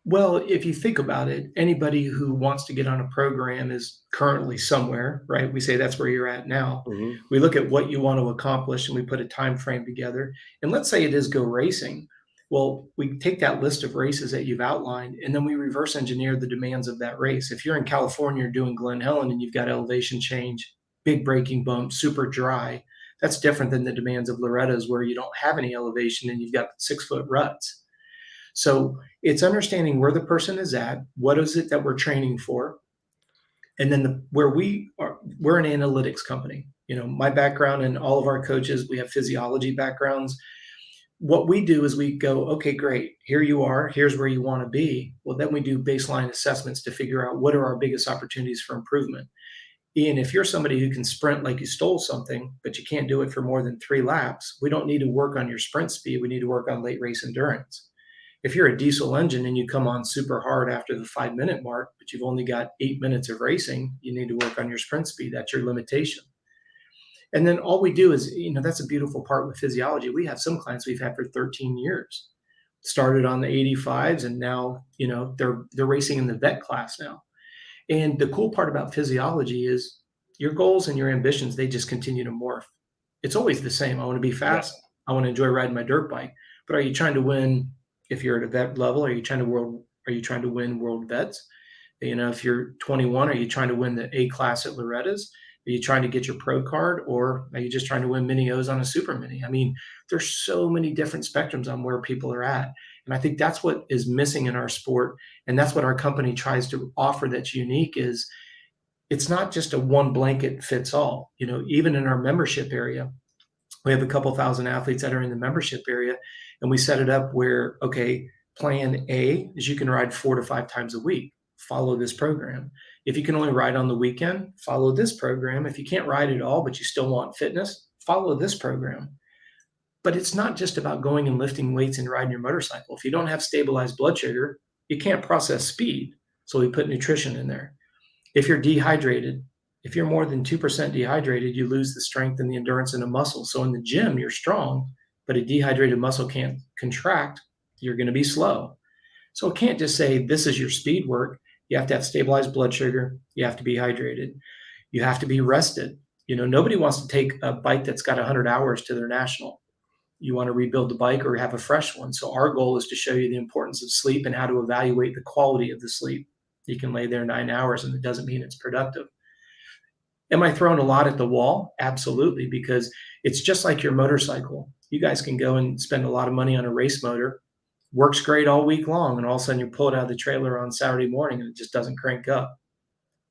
Well, if you think about it, anybody who wants to get on a program is currently somewhere, right? We say that's where you're at now. Mm-hmm. We look at what you want to accomplish and we put a time frame together. And let's say it is go racing. Well, we take that list of races that you've outlined and then we reverse engineer the demands of that race. If you're in California doing Glen Helen and you've got elevation change, big braking bump, super dry, that's different than the demands of Loretta's where you don't have any elevation and you've got 6-foot ruts. So it's understanding where the person is at, what is it that we're training for, and then where we are, we're an analytics company. You know, my background and all of our coaches, we have physiology backgrounds. What we do is we go, okay, great, here you are, here's where you want to be. Well, then we do baseline assessments to figure out what are our biggest opportunities for improvement. Ian, if you're somebody who can sprint like you stole something, but you can't do it for more than 3 laps, we don't need to work on your sprint speed. We need to work on late race endurance. If you're a diesel engine and you come on super hard after the 5-minute mark, but you've only got 8 minutes of racing, you need to work on your sprint speed. That's your limitation. And then all we do is, you know, that's a beautiful part with physiology. We have some clients we've had for 13 years, started on the 85s, and now, you know, they're racing in the vet class now. And the cool part about physiology is your goals and your ambitions, they just continue to morph. It's always the same. I want to be fast. Yeah. I want to enjoy riding my dirt bike. But are you trying to win? If you're at a vet level, are you trying to win world vets? You know, if you're 21, are you trying to win the A class at Loretta's? Are you trying to get your pro card, or are you just trying to win mini O's on a super mini? I mean, there's so many different spectrums on where people are at. And I think that's what is missing in our sport. And that's what our company tries to offer that's unique is it's not just a one blanket fits all. You know, even in our membership area, we have a couple thousand athletes that are in the membership area, and we set it up where, okay, plan A is you can ride 4 to 5 times a week. Follow this program. If you can only ride on the weekend, follow this program. If you can't ride at all, but you still want fitness, follow this program. But it's not just about going and lifting weights and riding your motorcycle. If you don't have stabilized blood sugar, you can't process speed. So we put nutrition in there. If you're dehydrated, if you're more than 2% dehydrated, you lose the strength and the endurance in a muscle. So in the gym, you're strong, but a dehydrated muscle can't contract. You're going to be slow. So it can't just say, this is your speed work. You have to have stabilized blood sugar. You have to be hydrated. You have to be rested. You know, nobody wants to take a bike that's got 100 hours to their national. You want to rebuild the bike or have a fresh one. So our goal is to show you the importance of sleep and how to evaluate the quality of the sleep. You can lay there 9 hours and it doesn't mean it's productive. Am I throwing a lot at the wall? Absolutely, because it's just like your motorcycle. You guys can go and spend a lot of money on a race motor, works great all week long, and all of a sudden you pull it out of the trailer on Saturday morning and it just doesn't crank up.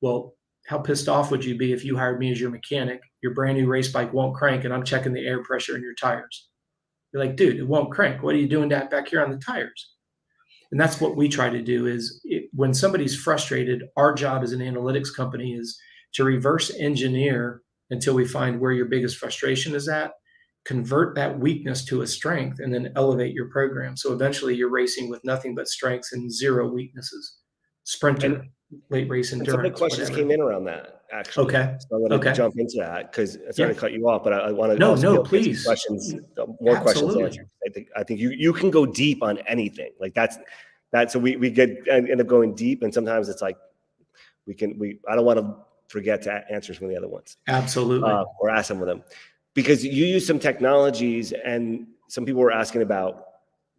Well, how pissed off would you be if you hired me as your mechanic, your brand new race bike won't crank, and I'm checking the air pressure in your tires? You're like, dude, it won't crank. What are you doing back here on the tires? And that's what we try to do is when somebody's frustrated, our job as an analytics company is to reverse engineer until we find where your biggest frustration is at, convert that weakness to a strength, and then elevate your program. So eventually you're racing with nothing but strengths and 0 weaknesses. Sprinter, late race endurance. Some of the questions came in around that, actually. Okay. So I'm going to jump into that because I'm sorry to cut you off, but I want to please. Questions, more questions answered. I think you can go deep on anything. Like that's so we end up going deep, and sometimes it's like I don't want to forget to answer some of the other ones. Absolutely. Or ask some of them. Because you use some technologies, and some people were asking about,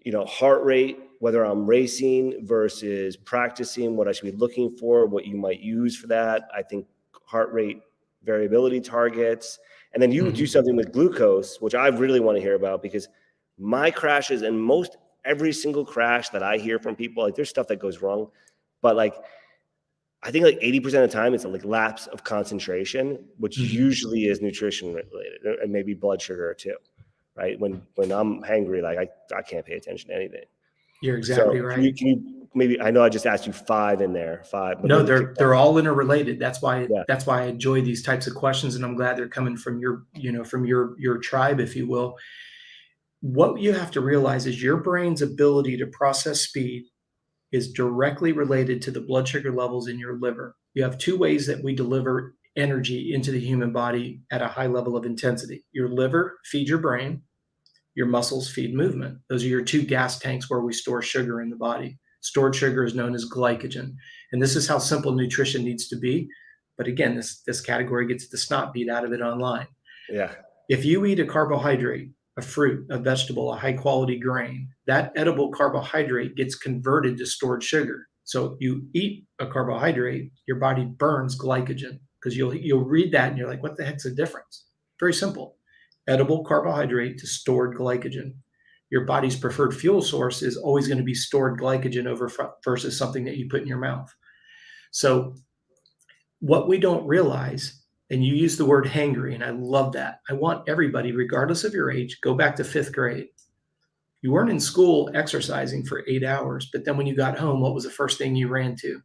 you know, heart rate, whether I'm racing versus practicing, what I should be looking for, what you might use for that. I think heart rate variability targets. And then you do something with glucose, which I really want to hear about, because my crashes and every single crash that I hear from people, like there's stuff that goes wrong, but like, I think like 80% of the time it's like lapse of concentration, which usually is nutrition related and maybe blood sugar too, right? When I'm hangry, like I can't pay attention to anything. You're exactly right. Can you maybe, I know I just asked you 5 in there, 5. But no, they're all interrelated. That's why I enjoy these types of questions, and I'm glad they're coming from your tribe, if you will. What you have to realize is your brain's ability to process speed is directly related to the blood sugar levels in your liver. You have 2 ways that we deliver energy into the human body at a high level of intensity. Your liver feeds your brain, your muscles feed movement. Those are your two gas tanks where we store sugar in the body. Stored sugar is known as glycogen. And this is how simple nutrition needs to be. But again, this category gets the snot beat out of it online. Yeah. If you eat a carbohydrate, a fruit, a vegetable, a high quality grain, that edible carbohydrate gets converted to stored sugar. So you eat a carbohydrate, your body burns glycogen, because you'll read that and you're like, what the heck's the difference? Very simple. Edible carbohydrate to stored glycogen. Your body's preferred fuel source is always going to be stored glycogen over versus something that you put in your mouth. So what we don't realize, and you use the word hangry, and I love that. I want everybody, regardless of your age, go back to 5th grade. You weren't in school exercising for 8 hours, but then when you got home, what was the first thing you ran to?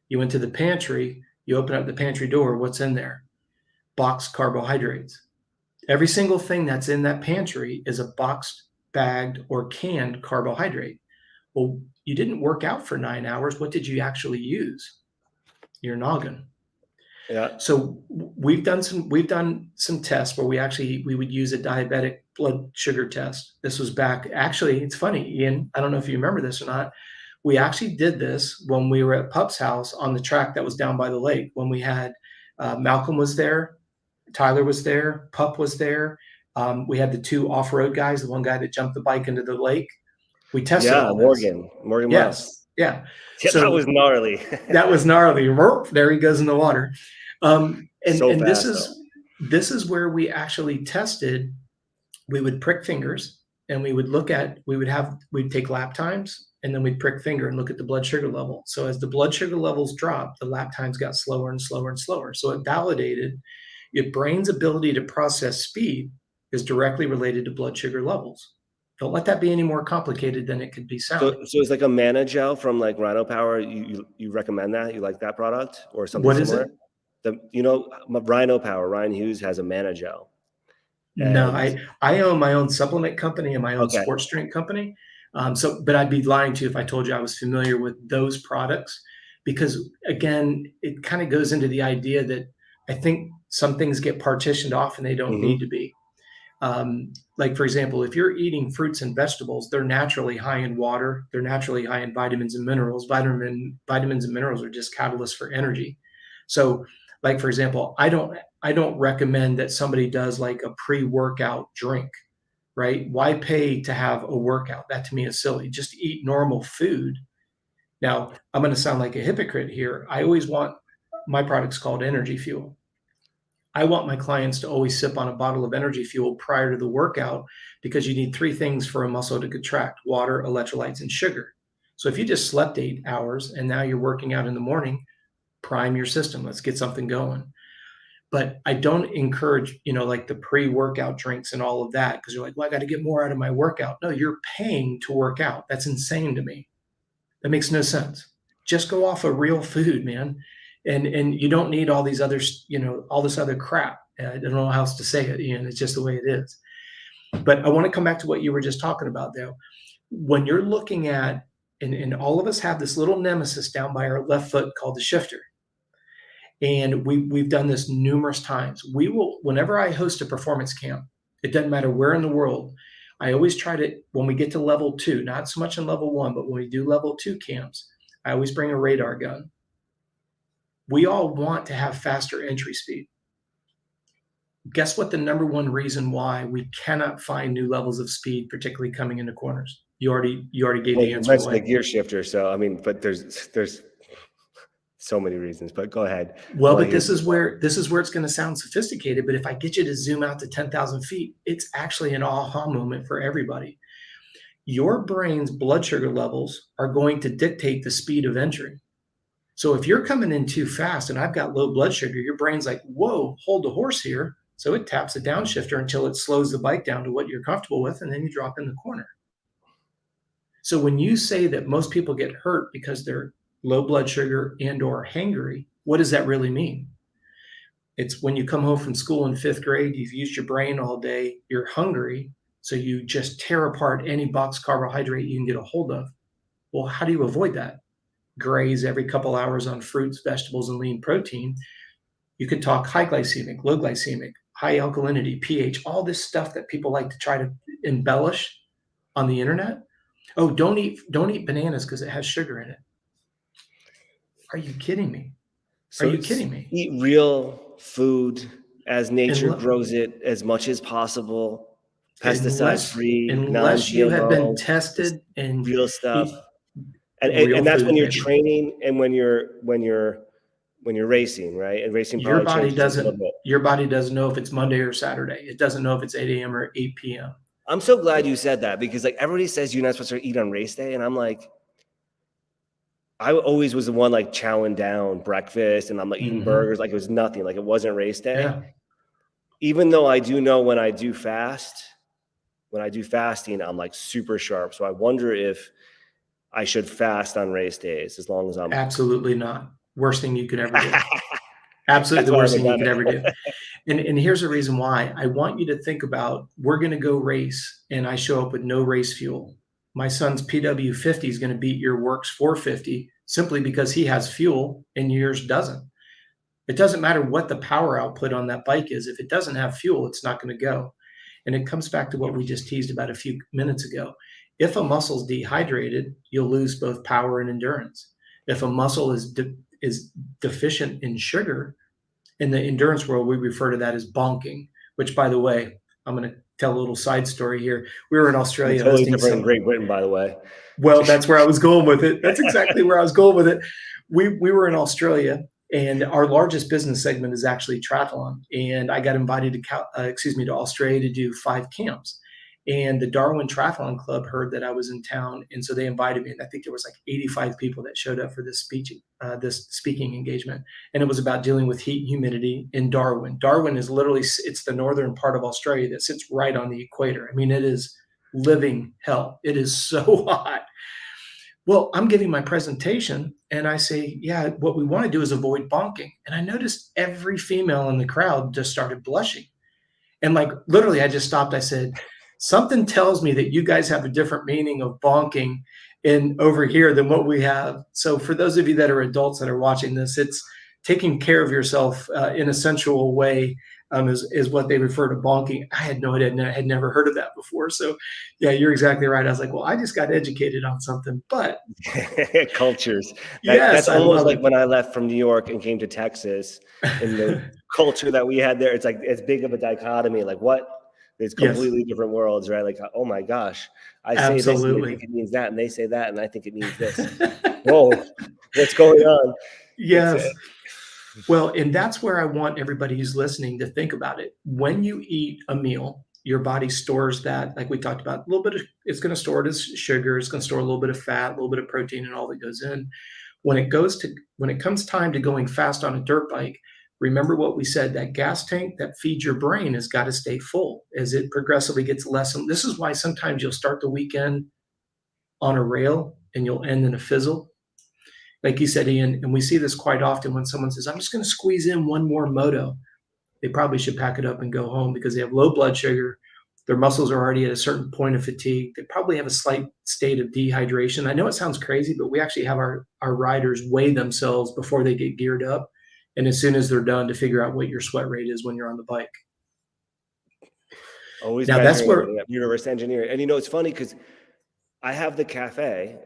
You went to the pantry, you open up the pantry door, what's in there? Boxed carbohydrates. Every single thing that's in that pantry is a boxed, bagged, or canned carbohydrate. Well, you didn't work out for 9 hours. What did you actually use? Your noggin. Yeah. So we've done some tests where we would use a diabetic blood sugar test. This was back, actually, it's funny, Ian, I don't know if you remember this or not. We actually did this when we were at Pup's house on the track that was down by the lake, when we had Malcolm was there, Tyler was there, Pup was there. We had the 2 off-road guys, the one guy that jumped the bike into the lake. We tested all this. Morgan Yes. Moss. Yeah. So, that was gnarly. That was gnarly. There he goes in the water. And fast, this is where we actually tested. We would prick fingers and we'd take lap times, and then we'd prick finger and look at the blood sugar level. So as the blood sugar levels dropped, the lap times got slower and slower and slower. So it validated your brain's ability to process speed is directly related to blood sugar levels. Don't let that be any more complicated than it could be sounding. So it's like a Mana Gel from like Rhino Power. You recommend that? You like that product or something What similar? Is it? Rhino Power, Ryan Hughes has a Mana Gel. No, I own my own supplement company and my own sports drink company. But I'd be lying to you if I told you I was familiar with those products, because again, it kind of goes into the idea that I think some things get partitioned off and they don't need to be. Like, for example, if you're eating fruits and vegetables, they're naturally high in water. They're naturally high in vitamins and minerals. Vitamins and minerals are just catalysts for energy. So, like, for example, I don't recommend that somebody does like a pre-workout drink, right? Why pay to have a workout? That to me is silly. Just eat normal food. Now, I'm going to sound like a hypocrite here. I always want my product's called Energy Fuel. I want my clients to always sip on a bottle of energy fuel prior to the workout, because you need 3 things for a muscle to contract: water, electrolytes, and sugar. So if you just slept 8 hours and now you're working out in the morning, prime your system. Let's get something going. But I don't encourage, like the pre-workout drinks and all of that, because you're like, well, I got to get more out of my workout. No, you're paying to work out. That's insane to me. That makes no sense. Just go off of real food, man. And you don't need all these others, all this other crap. I don't know how else to say it, Ian. It's just the way it is. But I want to come back to what you were just talking about, though. When you're looking at, and all of us have this little nemesis down by our left foot called the shifter. And we've done this numerous times. We will, whenever I host a performance camp, it doesn't matter where in the world, I always try to, when we get to level 2, not so much in level 1, but when we do level 2 camps, I always bring a radar gun. We all want to have faster entry speed. Guess what the number one reason why we cannot find new levels of speed, particularly coming into corners? You already gave the answer away. The gear shifter. So, but there's so many reasons, but go ahead. Well, but this is where it's going to sound sophisticated, but if I get you to zoom out to 10,000 feet, it's actually an aha moment for everybody. Your brain's blood sugar levels are going to dictate the speed of entry. So if you're coming in too fast and I've got low blood sugar, your brain's like, whoa, hold the horse here. So it taps the downshifter until it slows the bike down to what you're comfortable with, and then you drop in the corner. So when you say that most people get hurt because they're low blood sugar and or hangry, what does that really mean? It's when you come home from school in 5th grade, you've used your brain all day, you're hungry, so you just tear apart any boxed carbohydrate you can get a hold of. Well, how do you avoid that? Graze every couple hours on fruits, vegetables, and lean protein. You could talk high glycemic, low glycemic, high alkalinity, pH, all this stuff that people like to try to embellish on the internet. Oh, don't eat bananas because it has sugar in it. Are you kidding me? Are So you kidding me? eat real food as And nature look, grows it as much as possible, pesticide unless free, unless you have been non-GMO, just tested and real stuff. eat real And that's when food, you're baby. training and when you're racing, right? And racing Your probably body changes a little doesn't bit. your body doesn't know if it's Monday or Saturday. It doesn't know if it's 8 a.m. or 8 p.m. I'm so glad you said that because like everybody says you're not supposed to eat on race day, and I'm like, I always was the one like chowing down breakfast and I'm like eating burgers like it was nothing, like it wasn't race day. Yeah, Even though I do know when I do fasting, I'm like super sharp. So I wonder if I should fast on race days as long as I'm. absolutely not. Worst thing you could ever do. Absolutely That's the why I worst haven't thing you done could ever do. it. And here's the reason why. I want you to think about, we're going to go race and I show up with no race fuel. My son's PW50 is going to beat your Works 450 simply because he has fuel and yours doesn't. It doesn't matter what the power output on that bike is. If it doesn't have fuel, it's not going to go. And it comes back to what we just teased about a few minutes ago. If a muscle's dehydrated, you'll lose both power and endurance. If a muscle is deficient in sugar, in the endurance world, we refer to that as bonking, which, by the way, I'm going to tell a little side story here. We were in Australia Totally hosting different in some. Great Britain, by the way. Well, that's where I was going with it. That's exactly where I was going with it. We were in Australia, and our largest business segment is actually triathlon. And I got invited to Australia to do 5 camps. And the Darwin Triathlon Club heard that I was in town, and so they invited me. And I think there was like 85 people that showed up for this speaking engagement, and it was about dealing with heat and humidity in Darwin. Darwin is literally, it's the northern part of Australia that sits right on the equator. I mean, it is living hell. It is so hot. Well, I'm giving my presentation and I say, yeah, what we want to do is avoid bonking. And I noticed every female in the crowd just started blushing. And like literally, I just stopped. I said, something tells me that you guys have a different meaning of bonking in over here than what we have. So for those of you that are adults that are watching this, it's taking care of yourself in a sensual way, is what they refer to bonking. I had no idea. I had never heard of that before. So yeah, you're exactly right. I was like, well, I just got educated on something, but Cultures. yes, That's I almost love like it. when I left from New York and came to Texas and the culture that we had there. It's like it's big of a dichotomy. Like what? It's Yes, completely different worlds, right? Like, oh my gosh, I say this and they think absolutely. it means that, and they say that, and I think it means this. Whoa, what's going on? It's Yes. Well, and that's where I want everybody who's listening to think about it. When you eat a meal, your body stores that, like we talked about, a little bit of, it's going to store it as sugar, it's going to store a little bit of fat, a little bit of protein, and all that goes in. When it comes time to going fast on a dirt bike, remember what we said, that gas tank that feeds your brain has got to stay full as it progressively gets less. And this is why sometimes you'll start the weekend on a rail and you'll end in a fizzle, like you said, Ian, and we see this quite often when someone says, I'm just going to squeeze in one more moto. They probably should pack it up and go home because they have low blood sugar. Their muscles are already at a certain point of fatigue. They probably have a slight state of dehydration. I know it sounds crazy, but we actually have our riders weigh themselves before they get geared up. And as soon as they're done, to figure out what your sweat rate is when you're on the bike. always Now, that's measuring where, everything up. Universe engineering. And it's funny because I have the cafe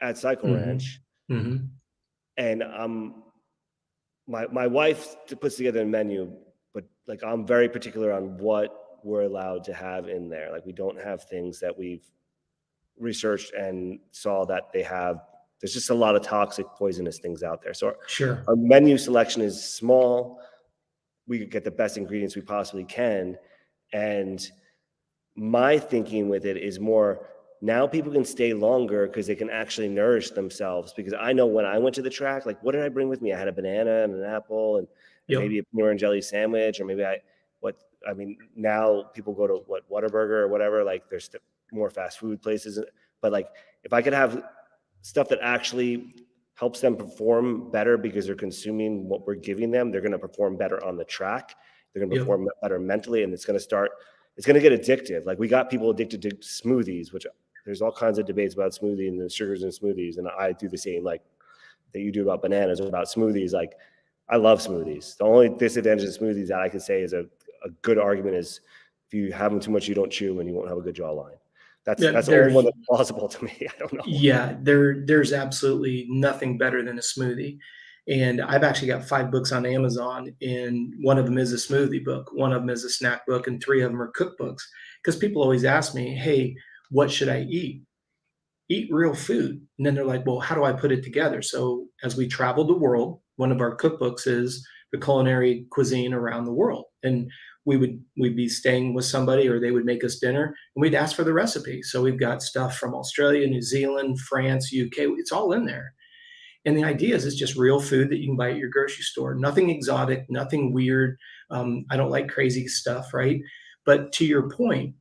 at Cycle mm-hmm, Ranch, mm-hmm, and my wife puts together a menu, but like I'm very particular on what we're allowed to have in there. Like we don't have things that we've researched and saw that they have. There's just a lot of toxic, poisonous things out there. So sure. our menu selection is small. We could get the best ingredients we possibly can. And my thinking with it is more, now people can stay longer because they can actually nourish themselves. Because I know when I went to the track, like what did I bring with me? I had a banana and an apple and Yep. maybe a peanut and jelly sandwich, or maybe now people go to Whataburger or whatever, like there's more fast food places. But like if I could have stuff that actually helps them perform better because they're consuming what we're giving them, they're going to perform better on the track. They're going to Yep. perform better mentally, and it's going to get addictive. Like we got people addicted to smoothies, which there's all kinds of debates about smoothie and the sugars in smoothies. And I do the same, like that you do about bananas or about smoothies. Like I love smoothies. The only disadvantage of smoothies that I could say is a good argument is if you have them too much, you don't chew and you won't have a good jawline. That's Yeah, the only one that's plausible to me. I don't know. yeah, there's absolutely nothing better than a smoothie. And I've actually got 5 books on Amazon, and one of them is a smoothie book, one of them is a snack book, and 3 of them are cookbooks. Because people always ask me, hey, what should I eat? Eat real food. And then they're like, well, how do I put it together? So as we travel the world, one of our cookbooks is the culinary cuisine around the world. And we'd be staying with somebody, or they would make us dinner, and we'd ask for the recipe. So we've got stuff from Australia, New Zealand, France, UK. It's all in there. And the idea is it's just real food that you can buy at your grocery store. Nothing exotic, nothing weird. I don't like crazy stuff, right? But to your point,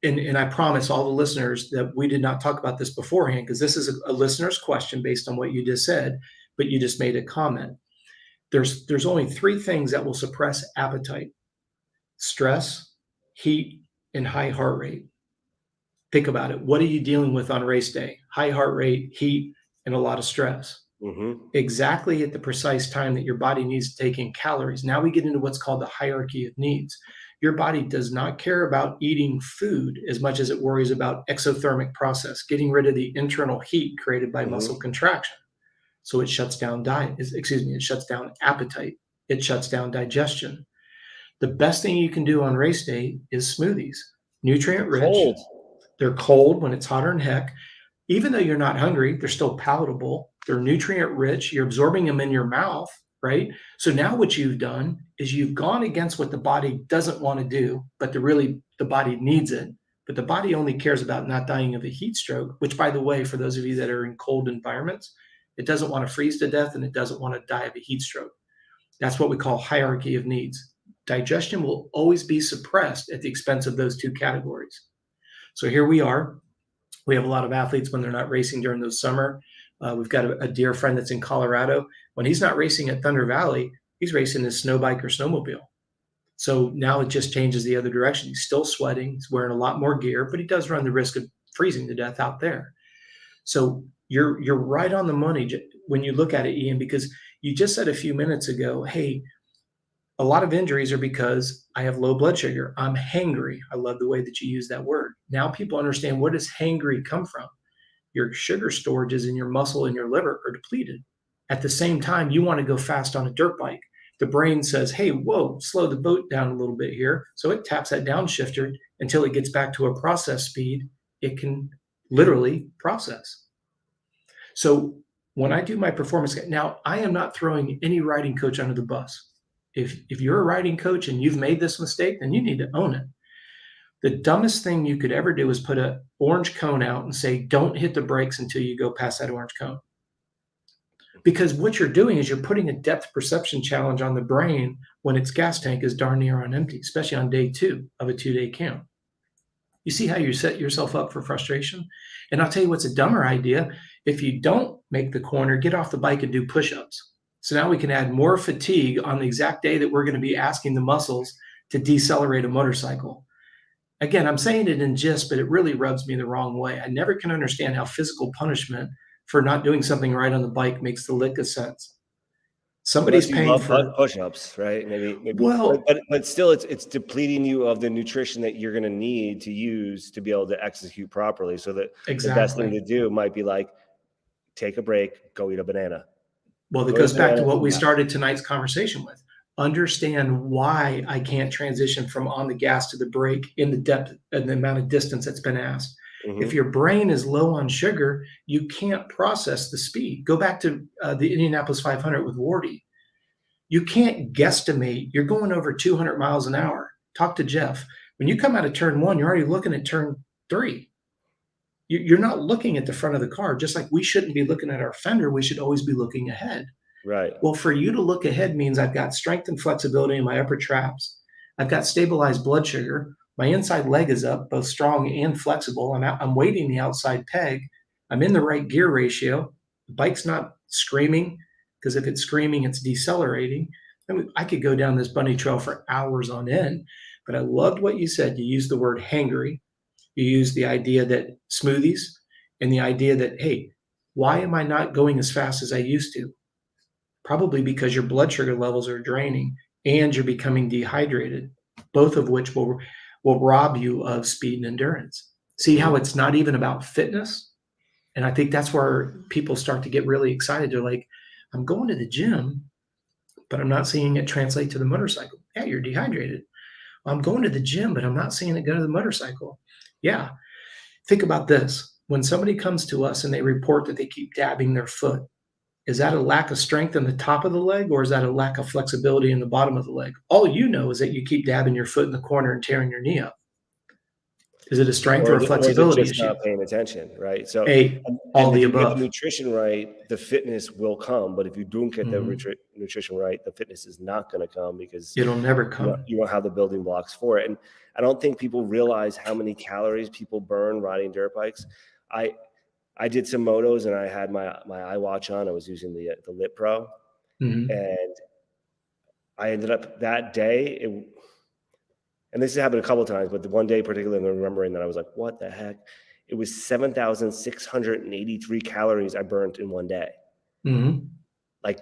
and I promise all the listeners that we did not talk about this beforehand, because this is a listener's question based on what you just said, but you just made a comment. There's only 3 things that will suppress appetite: stress, heat, and high heart rate. Think about it. What are you dealing with on race day? High heart rate, heat, and a lot of stress. Mm-hmm. Exactly at the precise time that your body needs to take in calories. Now we get into what's called the hierarchy of needs. Your body does not care about eating food as much as it worries about exothermic process, getting rid of the internal heat created by muscle contraction. So it shuts down it shuts down appetite. It shuts down digestion. The best thing you can do on race day is smoothies. Nutrient rich. Cold. They're cold when it's hotter than heck. Even though you're not hungry, they're still palatable. They're nutrient rich. You're absorbing them in your mouth, right? So now what you've done is you've gone against what the body doesn't want to do, but the body needs it. But the body only cares about not dying of a heat stroke, which, by the way, for those of you that are in cold environments, it doesn't want to freeze to death, and it doesn't want to die of a heat stroke. That's what we call hierarchy of needs. Digestion will always be suppressed at the expense of those 2 categories. So here we are. We have a lot of athletes when they're not racing during the summer. We've got a dear friend that's in Colorado. When he's not racing at Thunder Valley, he's racing his snow bike or snowmobile. So now it just changes the other direction. He's still sweating. He's wearing a lot more gear, but he does run the risk of freezing to death out there. So you're right on the money when you look at it, Ian, because you just said a few minutes ago, hey, a lot of injuries are because I have low blood sugar. I'm hangry. I love the way that you use that word. Now people understand, where does hangry come from? Your sugar storages in your muscle and your liver are depleted. At the same time, you want to go fast on a dirt bike. The brain says, hey, whoa, slow the boat down a little bit here. So it taps that downshifter until it gets back to a process speed it can literally process. So when I do my performance, now I am not throwing any riding coach under the bus. If you're a riding coach and you've made this mistake, then you need to own it. The dumbest thing you could ever do is put an orange cone out and say, don't hit the brakes until you go past that orange cone. Because what you're doing is you're putting a depth perception challenge on the brain when its gas tank is darn near on empty, especially on day 2 of a 2-day camp. You see how you set yourself up for frustration? And I'll tell you what's a dumber idea. If you don't make the corner, get off the bike and do push-ups. So now we can add more fatigue on the exact day that we're going to be asking the muscles to decelerate a motorcycle. Again, I'm saying it in jest, but it really rubs me the wrong way. I never can understand how physical punishment for not doing something right on the bike makes the lick of sense. Somebody's paying for push-ups, right? Maybe. Well, but still, it's depleting you of the nutrition that you're going to need to use to be able to execute properly. So that the best thing to do might be like, take a break, go eat a banana. Well, it goes back to what we started tonight's conversation with. Understand why I can't transition from on the gas to the brake in the depth and the amount of distance that's been asked. Mm-hmm. If your brain is low on sugar, you can't process the speed. Go back to the Indianapolis 500 with Wardy. You can't guesstimate. You're going over 200 miles an hour. Talk to Jeff. When you come out of turn 1, you're already looking at turn 3. You're not looking at the front of the car. Just like we shouldn't be looking at our fender, we should always be looking ahead. Right. Well, for you to look ahead means I've got strength and flexibility in my upper traps. I've got stabilized blood sugar. My inside leg is up, both strong and flexible. I'm weighting the outside peg. I'm in the right gear ratio. The bike's not screaming, because if it's screaming, it's decelerating. I mean, I could go down this bunny trail for hours on end, but I loved what you said. You used the word hangry. You used the idea that smoothies, and the idea that, hey, why am I not going as fast as I used to? probably because your blood sugar levels are draining and you're becoming dehydrated, both of which will rob you of speed and endurance. See how Mhm. it's not even about fitness? And I think that's where people start to get really excited. They're like, I'm going to the gym, but I'm not seeing it translate to the motorcycle. Yeah, you're dehydrated. I'm going to the gym, but I'm not seeing it go to the motorcycle. Yeah. Think about this. When somebody comes to us and they report that they keep dabbing their foot, is that a lack of strength in the top of the leg or is that a lack of flexibility in the bottom of the leg? All you know is that you keep dabbing your foot in the corner and tearing your knee up. Is it a strength or a Or is it flexibility just issue? not paying attention, right? So, A, all and the if you get the above. nutrition right, the fitness will come. But if you don't get the Mhm. nutrition right, the fitness is not going to come because It'll never you come. you won't have the building blocks for it. And I don't think people realize how many calories people burn riding dirt bikes. I I did some motos and I had my iWatch on. I was using the Lit Pro, Mhm. and I ended up that day. And this has happened a couple of times, but the one day particularly, I'm remembering that I was like, "What the heck?" It was 7,683 calories I burnt in one day. Mhm. Like,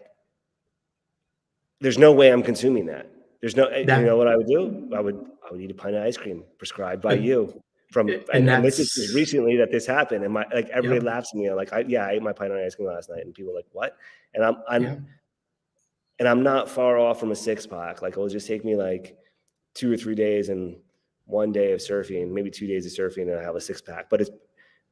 there's no way I'm consuming that. There's no, you know That what I would do? I would eat a pint of ice cream prescribed by you from, and and this is just that's recently that this happened, and my like everybody yep, laughs at me. I'm like, yeah, I ate my pint of ice cream last night, and people are like, what? And yeah. I'm not far off from a six pack. Like, it'll just take me like 2 or 3 days and one day of surfing, maybe 2 days of surfing, and I have a six pack. But it's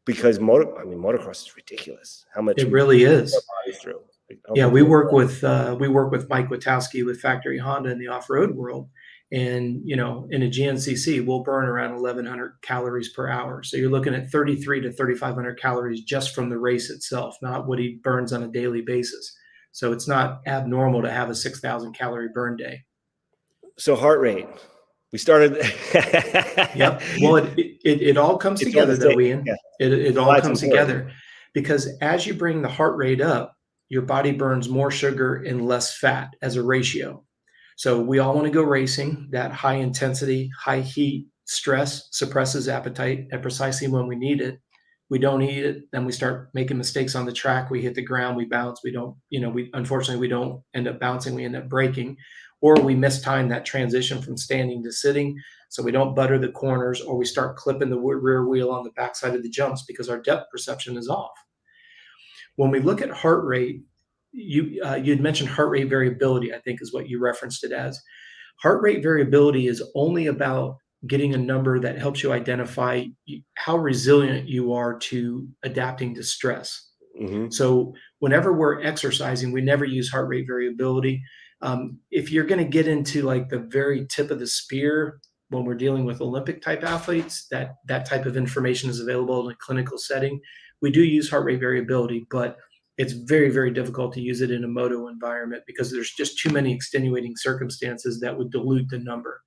because motocross is ridiculous. How much It we really put our is. bodies through. Like, I don't Yeah, think people realize. we work with Mike Witowski with Factory Honda in the off-road world, and in a GNCC we'll burn around 1,100 calories per hour. So you're looking at 33 to 3,500 calories just from the race itself, not what he burns on a daily basis. So it's not abnormal to have a 6,000 calorie burn day. So heart rate. We started. Yep. Well, it all comes It's all the together same. though, Yeah. Ian. It all Why it's comes important. together because as you bring the heart rate up, your body burns more sugar and less fat as a ratio. So we all want to go racing. That high intensity, high heat stress suppresses appetite at precisely when we need it. We don't eat it, then we start making mistakes on the track. We hit the ground, we bounce. We don't, we unfortunately we don't end up bouncing. We end up breaking, or we mistime that transition from standing to sitting. So we don't butter the corners, or we start clipping the rear wheel on the backside of the jumps because our depth perception is off. When we look at heart rate, you'd mentioned heart rate variability. I think is what you referenced it as. Heart rate variability is only about getting a number that helps you identify how resilient you are to adapting to stress. Hmm. So whenever we're exercising, we never use heart rate variability. If you're going to get into like the very tip of the spear, when we're dealing with Olympic type athletes, that type of information is available in a clinical setting. We do use heart rate variability, but it's very, very difficult to use it in a moto environment because there's just too many extenuating circumstances that would dilute the number.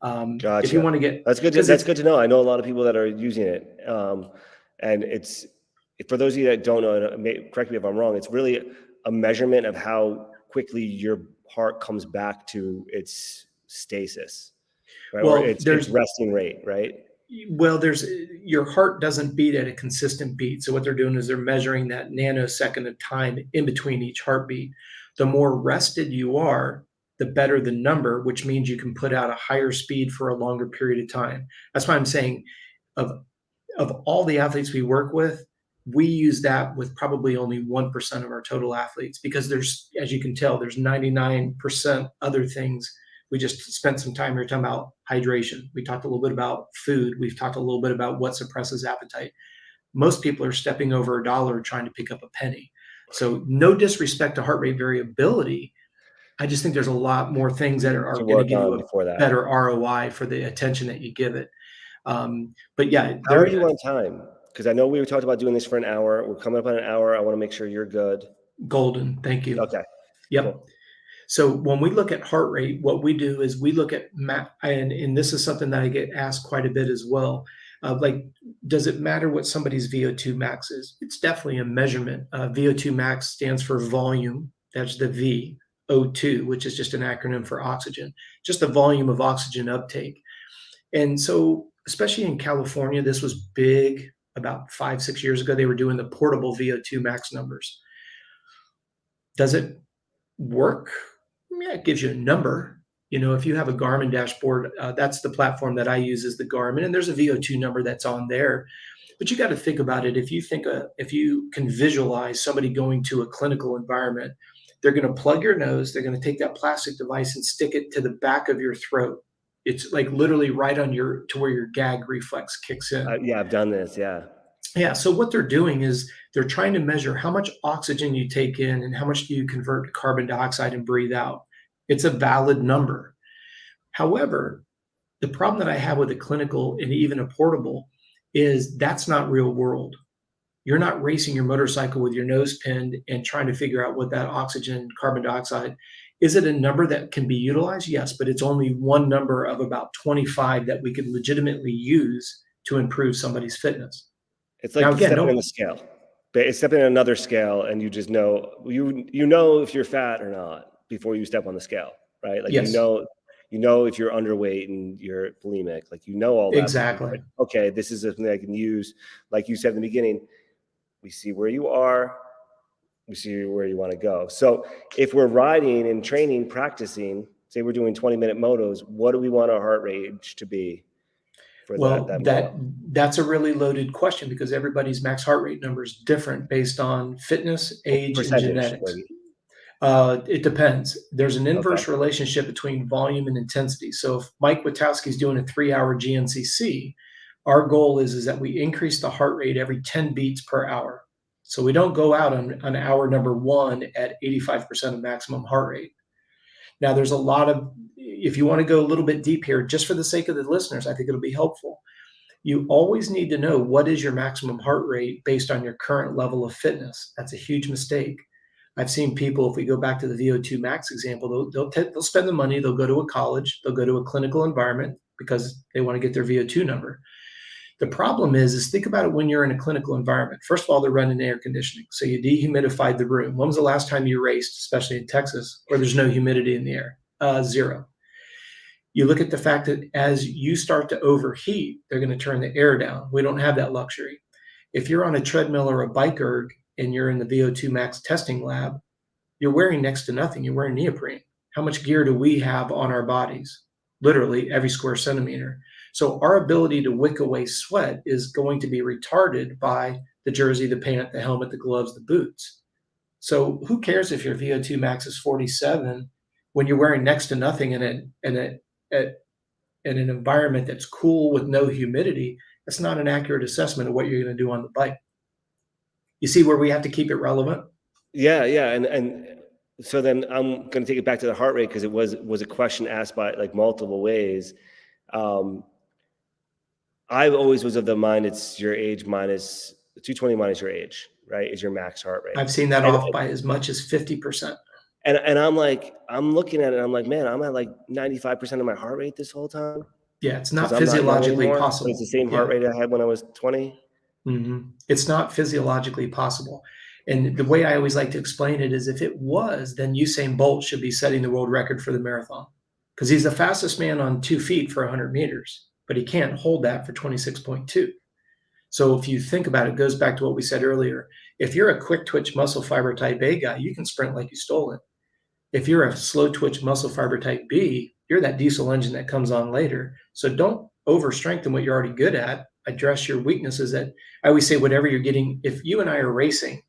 If you Gotcha. want to get, That's good. because That's it's good to know. I know a lot of people that are using it, and it's for those of you that don't know. And correct me if I'm wrong. It's really a measurement of how quickly your heart comes back to its stasis, right, or well, its resting rate, right? there's your heart doesn't beat at a consistent beat. So what they're doing is they're measuring that nanosecond of time in between each heartbeat. The more rested you are, the better the number, which means you can put out a higher speed for a longer period of time. That's why I'm saying of all the athletes we work with, we use that with probably only 1% of our total athletes because there's, as you can tell, there's 99% other things. We just spent some time here talking about hydration. We talked a little bit about food. We've talked a little bit about what suppresses appetite. Most people are stepping over a dollar trying to pick up a penny. So no disrespect to heart rate variability. I just think there's a lot more things that are To going to work give you on a before that. better ROI for the attention that you give it. But yeah, How are there you on time? Because I know we were talked about doing this for an hour. We're coming up on an hour. I want to make sure you're good. golden. Thank you. Okay, Yep. cool. So when we look at heart rate, what we do is we look at and this is something that I get asked quite a bit as well. Like, does it matter what somebody's VO2 max is? It's definitely a measurement. VO2 max stands for volume. That's the V. O2, which is just an acronym for oxygen, just the volume of oxygen uptake. And so, especially in California, this was big about 5, 6 years ago. They were doing the portable VO2 max numbers. Does it Work, yeah, it gives you a number. If you have a Garmin dashboard, that's the platform that I use is the Garmin, and there's a VO2 number that's on there. But you got to think about it. If you can visualize somebody going to a clinical environment, they're going to plug your nose. They're going to take that plastic device and stick it to the back of your throat. It's like literally right on to where your gag reflex kicks in. Yeah, I've done this. Yeah. Yeah. So what they're doing is they're trying to measure how much oxygen you take in and how much do you convert to carbon dioxide and breathe out. It's a valid number. However, the problem that I have with a clinical and even a portable is that's not real world. You're not racing your motorcycle with your nose pinned and trying to figure out what that oxygen, carbon dioxide. Is it a number that can be utilized? Yes, but it's only one number of about 25 that we could legitimately use to improve somebody's fitness. It's like stepping in the scale. It's stepping in another scale, and you just know you know if you're fat or not before you step on the scale, right? Like yes. you know if you're underweight and you're bulimic, like all that. Exactly. Like, okay, this is something I can use. Like you said in the beginning, we see where you are, we see where you want to go. So if we're riding and training, practicing, say we're doing 20-minute motos, what do we want our heart rate to be? That's a really loaded question because everybody's max heart rate number is different based on fitness, age, and genetics. It depends. There's an inverse relationship between volume and intensity. So if Mike Witowski's doing a 3-hour GNCC, our goal is that we increase the heart rate every 10 beats per hour. So we don't go out on hour number 1 at 85% of maximum heart rate. Now, there's a lot of, if you want to go a little bit deep here, just for the sake of the listeners, I think it'll be helpful. You always need to know what is your maximum heart rate based on your current level of fitness. That's a huge mistake. I've seen people, if we go back to the VO2 max example, they'll spend the money, they'll go to a college, they'll go to a clinical environment because they want to get their VO2 number. The problem is think about it when you're in a clinical environment. First of all, they're running air conditioning. So you dehumidified the room. When was the last time you raced, especially in Texas, where there's no humidity in the air? Zero. You look at the fact that as you start to overheat, they're going to turn the air down. We don't have that luxury. If you're on a treadmill or a bike erg and you're in the VO2 max testing lab, you're wearing next to nothing. You're wearing neoprene. How much gear do we have on our bodies? Literally every square centimeter. So our ability to wick away sweat is going to be retarded by the jersey, the pant, the helmet, the gloves, the boots. So who cares if your VO2 max is 47 when you're wearing next to nothing in an environment that's cool with no humidity? That's not an accurate assessment of what you're going to do on the bike. You see where we have to keep it relevant? Yeah. And so then I'm going to take it back to the heart rate because it was a question asked by like multiple ways. I always was of the mind it's your age minus 220 minus your age, right? Is your max heart rate. I've seen that off by as much as 50%. And I'm like, I'm looking at it, and I'm like, man, I'm at like 95% of my heart rate this whole time. Yeah, it's not physiologically possible. It's the same heart rate I had when I was 20. Mm-hmm. It's not physiologically possible. And the way I always like to explain it is if it was, then Usain Bolt should be setting the world record for the marathon because he's the fastest man on 2 feet for 100 meters, but he can't hold that for 26.2. So if you think about it, it goes back to what we said earlier. If you're a quick twitch muscle fiber type A guy, you can sprint like you stole it. If you're a slow twitch muscle fiber type B, you're that diesel engine that comes on later. So don't over strengthen what you're already good at. Address your weaknesses. That I always say, whatever you're getting, if you and I are racing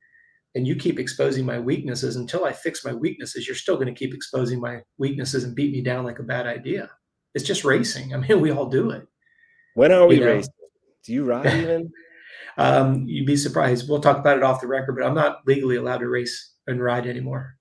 and you keep exposing my weaknesses until I fix my weaknesses, you're still going to keep exposing my weaknesses and beat me down like a bad idea. It's just racing. I mean, we all do it. When are we racing? Do you ride even? You'd be surprised. We'll talk about it off the record, but I'm not legally allowed to race and ride anymore.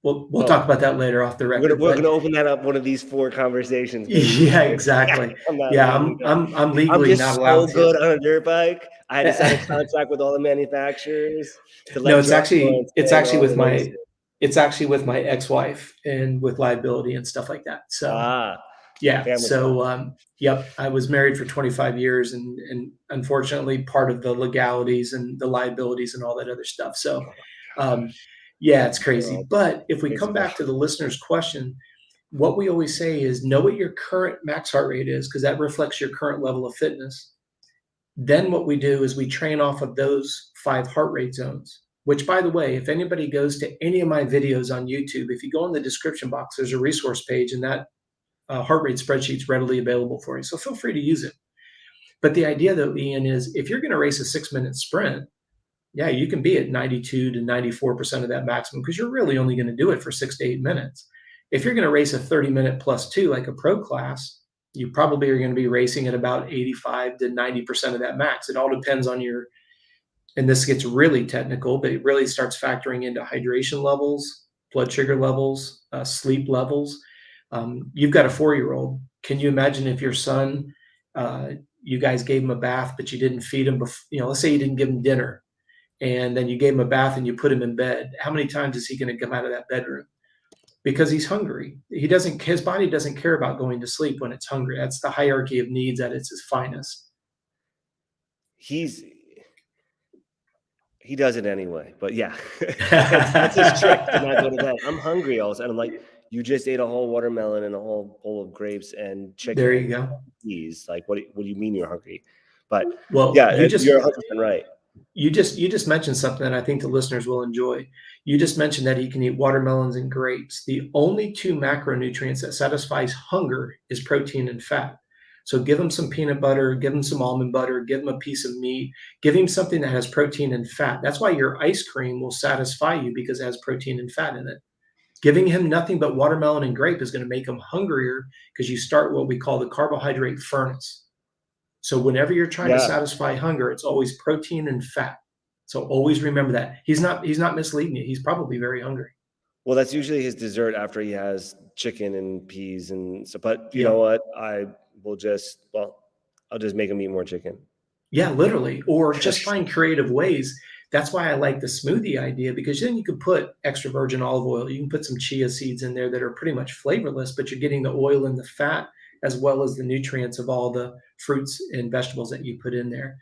We'll talk about that later off the record. We're going to open that up one of these 4 conversations. Yeah, exactly. I'm legally not allowed. I'm so good on a dirt bike. I had to sign a contract with all the manufacturers. No, it's actually with my ex-wife and with liability and stuff like that. So yeah. So yep, I was married for 25 years, and unfortunately, part of the legalities and the liabilities and all that other stuff. So. Yeah, it's crazy. But if we come back to the listener's question, what we always say is know what your current max heart rate is because that reflects your current level of fitness. Then what we do is we train off of those 5 heart rate zones. which, by the way, if anybody goes to any of my videos on YouTube, if you go in the description box, there's a resource page, and that heart rate spreadsheet is readily available for you. So feel free to use it. But the idea, though, Ian, is if you're going to race a 6-minute sprint, yeah, you can be at 92 to 94% of that maximum because you're really only going to do it for 6 to 8 minutes. If you're going to race a 30-minute plus two, like a pro class, you probably are going to be racing at about 85 to 90% of that max. It all depends on your, and this gets really technical, but it really starts factoring into hydration levels, blood sugar levels, sleep levels. You've got a 4-year-old. Can you imagine if your son, you guys gave him a bath, but you didn't feed him, let's say you didn't give him dinner, and then you gave him a bath and you put him in bed. How many times is he going to come out of that bedroom? Because he's hungry. His body doesn't care about going to sleep when it's hungry. That's the hierarchy of needs at its finest. He does it anyway, but yeah, that's his trick to not go to bed. I'm hungry all of a sudden. I'm like, you just ate a whole watermelon and a whole bowl of grapes and chicken. There you go. Please, like, what do you mean you're hungry? But well, yeah, you're 100% right. You just mentioned something that I think the listeners will enjoy. You just mentioned that he can eat watermelons and grapes. The only 2 macronutrients that satisfies hunger is protein and fat. So give him some peanut butter, give him some almond butter, give him a piece of meat, give him something that has protein and fat. That's why your ice cream will satisfy you, because it has protein and fat in it. Giving him nothing but watermelon and grape is going to make him hungrier, because you start what we call the carbohydrate furnace. So whenever you're trying to satisfy hunger, it's always protein and fat. So always remember that. He's not misleading you. He's probably very hungry. Well, that's usually his dessert after he has chicken and peas and so. But you know what? I'll just make him eat more chicken. Yeah, literally. Or just find creative ways. That's why I like the smoothie idea, because then you can put extra virgin olive oil. You can put some chia seeds in there that are pretty much flavorless, but you're getting the oil and the fat as well as the nutrients of all the fruits and vegetables that you put in there.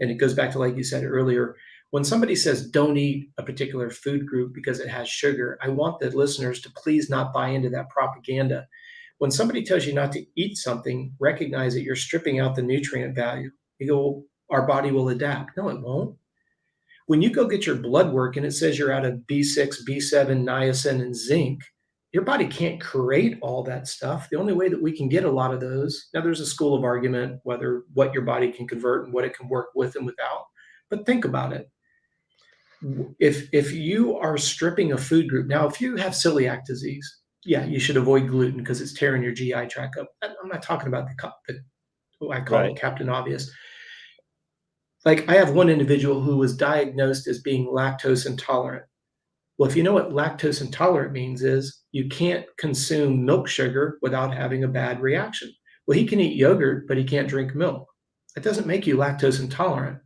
And it goes back to, like you said earlier, when somebody says don't eat a particular food group because it has sugar, I want the listeners to please not buy into that propaganda. When somebody tells you not to eat something, recognize that you're stripping out the nutrient value. You go, well, our body will adapt. No, it won't. When you go get your blood work and it says you're out of B6, B7, niacin, and zinc, your body can't create all that stuff. The only way that we can get a lot of those, now there's a school of argument whether what your body can convert and what it can work with and without, but think about it. If you are stripping a food group, now if you have celiac disease, yeah, you should avoid gluten because it's tearing your GI tract up. I'm not talking about I call it Captain Obvious. Like, I have one individual who was diagnosed as being lactose intolerant. Well, if you know what lactose intolerant means, is you can't consume milk sugar without having a bad reaction. Well, he can eat yogurt, but he can't drink milk. That doesn't make you lactose intolerant.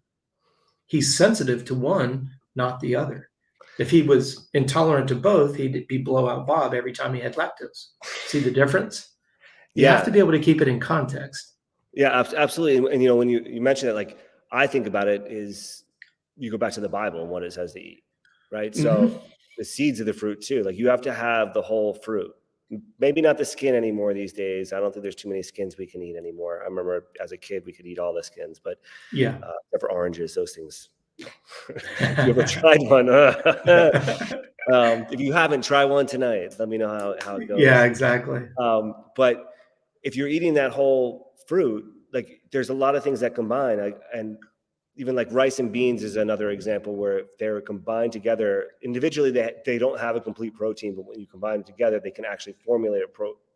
He's sensitive to one, not the other. If he was intolerant to both, he'd be blowout Bob every time he had lactose. See the difference? You have to be able to keep it in context. Yeah, absolutely. And when you mention it, like, I think about it is you go back to the Bible and what it says to eat, right? So the seeds of the fruit too, like, you have to have the whole fruit. Maybe not the skin anymore these days. I don't think there's too many skins we can eat anymore. I remember as a kid we could eat all the skins, but except for oranges, those things. If you ever tried one, if you haven't, try one tonight. Let me know how it goes. Yeah, exactly. But if you're eating that whole fruit, like, there's a lot of things that combine, and even like rice and beans is another example where they're combined together individually. They don't have a complete protein, but when you combine them together, they can actually formulate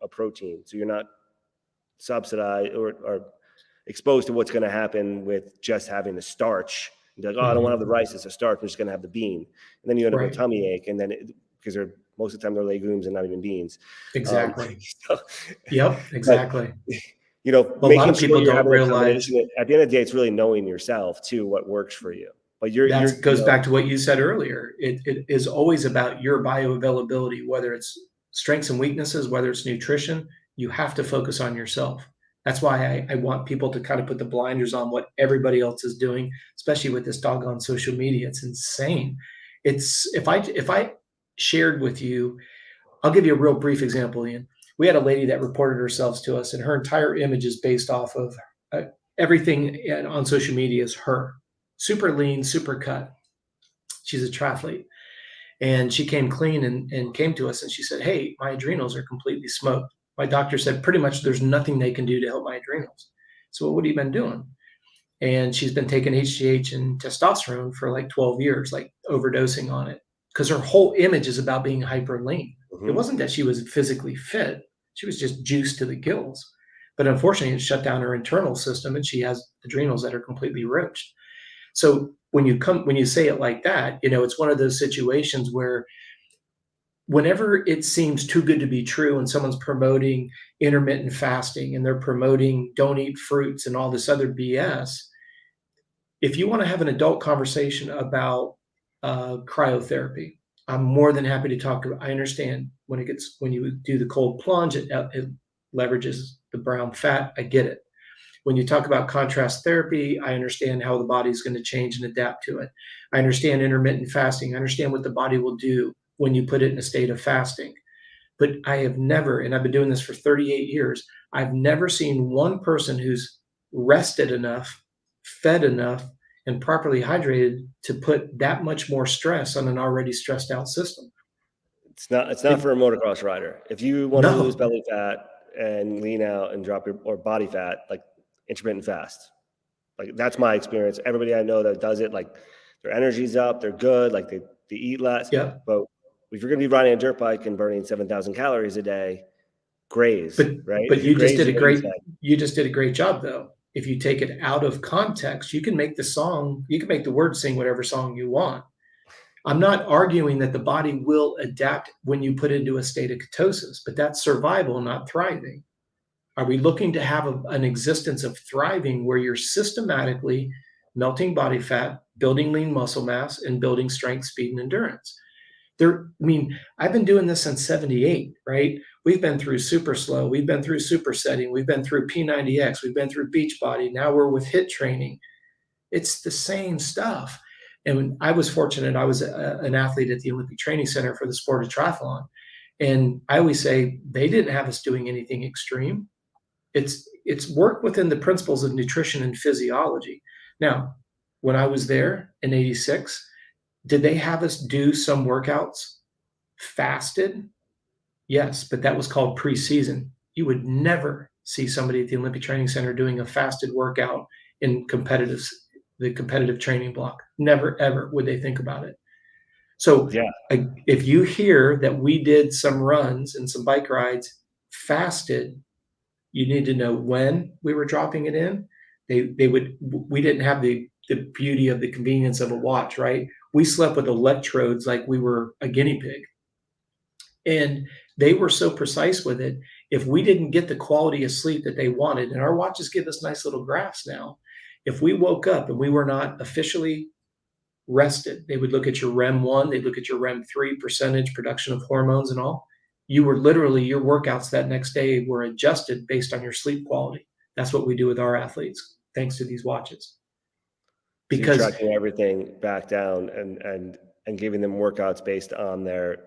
a protein. So you're not subsidized or exposed to what's going to happen with just having the starch. You're like, I don't want to have the rice, it's a starch, I'm just going to have the bean. And then you end up with a tummy ache, and then because most of the time they're legumes and not even beans. Exactly. Exactly. But, a lot of people don't realize at the end of the day, it's really knowing yourself too, what works for you. But that goes back to what you said earlier. It is always about your bioavailability, whether it's strengths and weaknesses, whether it's nutrition. You have to focus on yourself. That's why I want people to kind of put the blinders on what everybody else is doing, especially with this doggone social media. It's insane. If I shared with you, I'll give you a real brief example, Ian. We had a lady that reported herself to us, and her entire image is based off of everything on social media is her. Super lean, super cut. She's a triathlete. And she came clean and came to us and she said, "Hey, my adrenals are completely smoked. My doctor said pretty much there's nothing they can do to help my adrenals." So, well, what have you been doing? And she's been taking HGH and testosterone for like 12 years, like overdosing on it, because her whole image is about being hyper lean. It Hmm. wasn't that she was physically fit, she was just juiced to the gills. But unfortunately, it shut down her internal system and she has adrenals that are completely roached. So when you say it like that, it's one of those situations where whenever it seems too good to be true and someone's promoting intermittent fasting and they're promoting don't eat fruits and all this other BS, if you want to have an adult conversation about cryotherapy, I'm more than happy to talk. I understand when you do the cold plunge, it leverages the brown fat. I get it. When you talk about contrast therapy, I understand how the body's going to change and adapt to it. I understand intermittent fasting. I understand what the body will do when you put it in a state of fasting. But I have never, and I've been doing this for 38 years, I've never seen one person who's rested enough, fed enough, and properly hydrated to put that much more stress on an already stressed out system. It's not It, for a motocross rider. If you want to lose no, belly fat and lean out and drop your or body fat, like intermittent fast. Like that's my experience. Everybody I know that does it, like their energy's up, they're good, like they eat less. yeah, But if you're gonna be riding a dirt bike and burning 7,000 calories a day, graze, but right? but If you graze, you know you said. you just did a great job though. If you take it out of context, you can make the word sing whatever song you want. I'm not arguing that the body will adapt when you put it into a state of ketosis, but that's survival, not thriving. Are we looking to have an existence of thriving where you're systematically melting body fat, building lean muscle mass, and building strength, speed, and endurance? I've been doing this since 78, right? We've been through super slow, we've been through super setting, we've been through P90X, we've been through Beachbody, now we're with HIIT training. It's the same stuff. And when I was fortunate, I was an athlete at the Olympic Training Center for the sport of triathlon. And I always say they didn't have us doing anything extreme. It's work within the principles of nutrition and physiology. Now, when I was there in 86, did they have us do some workouts fasted? Yes, but that was called preseason. You would never see somebody at the Olympic Training Center doing a fasted workout in the competitive training block. Never, ever would they think about it. So Yeah. if you hear that we did some runs and some bike rides fasted, you need to know when we were dropping it in. We didn't have the beauty of the convenience of a watch, right? We slept with electrodes like we were a guinea pig. And they were so precise with it. If we didn't get the quality of sleep that they wanted, and our watches give us nice little graphs now, if we woke up and we were not officially rested, they would look at your REM1, they'd look at your REM3 percentage production of hormones and all. You were literally, your workouts that next day were adjusted based on your sleep quality. That's what we do with our athletes, thanks to these watches. So you're Because, tracking everything back down and giving them workouts based on the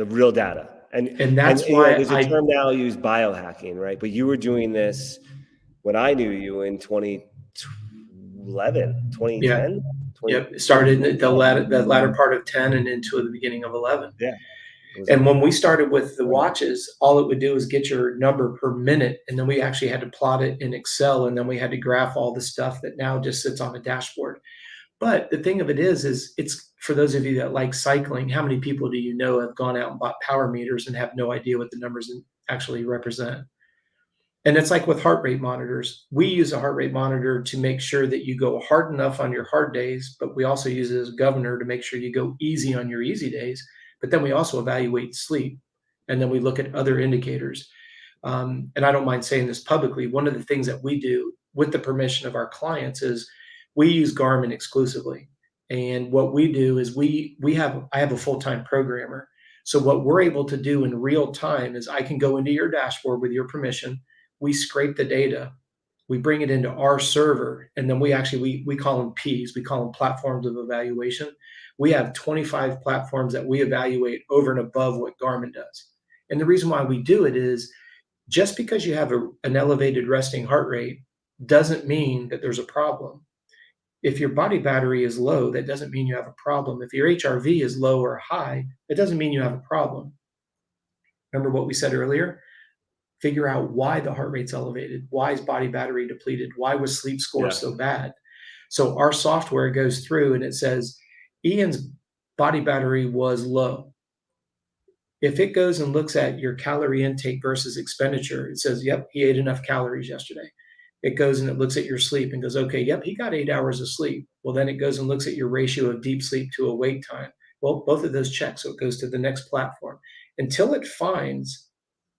real data. and And that's you know, why there's a term now used, biohacking, right? But you were doing this when I knew you in 2011, yeah, 2010, 20, yep, started in the latter part of 10 and into the beginning of 11. yeah. It was And like, when we started with the watches, all it would do is get your number per minute. And then we actually had to plot it in Excel. And then we had to graph all the stuff that now just sits on a dashboard. But the thing of it is it's for those of you that like cycling, how many people do you know have gone out and bought power meters and have no idea what the numbers actually represent? And it's like with heart rate monitors. We use a heart rate monitor to make sure that you go hard enough on your hard days, but we also use it as a governor to make sure you go easy on your easy days. But then we also evaluate sleep. And then we look at other indicators. And I don't mind saying this publicly. One of the things that we do with the permission of our clients is we use Garmin exclusively. And what we do is I have a full-time programmer. So what we're able to do in real time is I can go into your dashboard with your permission. We scrape the data, we bring it into our server, and then we call them Ps, we call them platforms of evaluation. We have 25 platforms that we evaluate over and above what Garmin does. And the reason why we do it is just because you have an elevated resting heart rate doesn't mean that there's a problem. If your body battery is low, that doesn't mean you have a problem. If your HRV is low or high, it doesn't mean you have a problem. Remember what we said earlier? Figure out why the heart rate's elevated. Why is body battery depleted? Why was sleep score Yeah. so bad? So our software goes through and it says, Ian's body battery was low. If it goes and looks at your calorie intake versus expenditure, it says, yep, he ate enough calories yesterday. It goes and it looks at your sleep and goes, okay, yep, he got 8 hours of sleep. Well, then it goes and looks at your ratio of deep sleep to awake time. Well, both of those check. So it goes to the next platform. Until it finds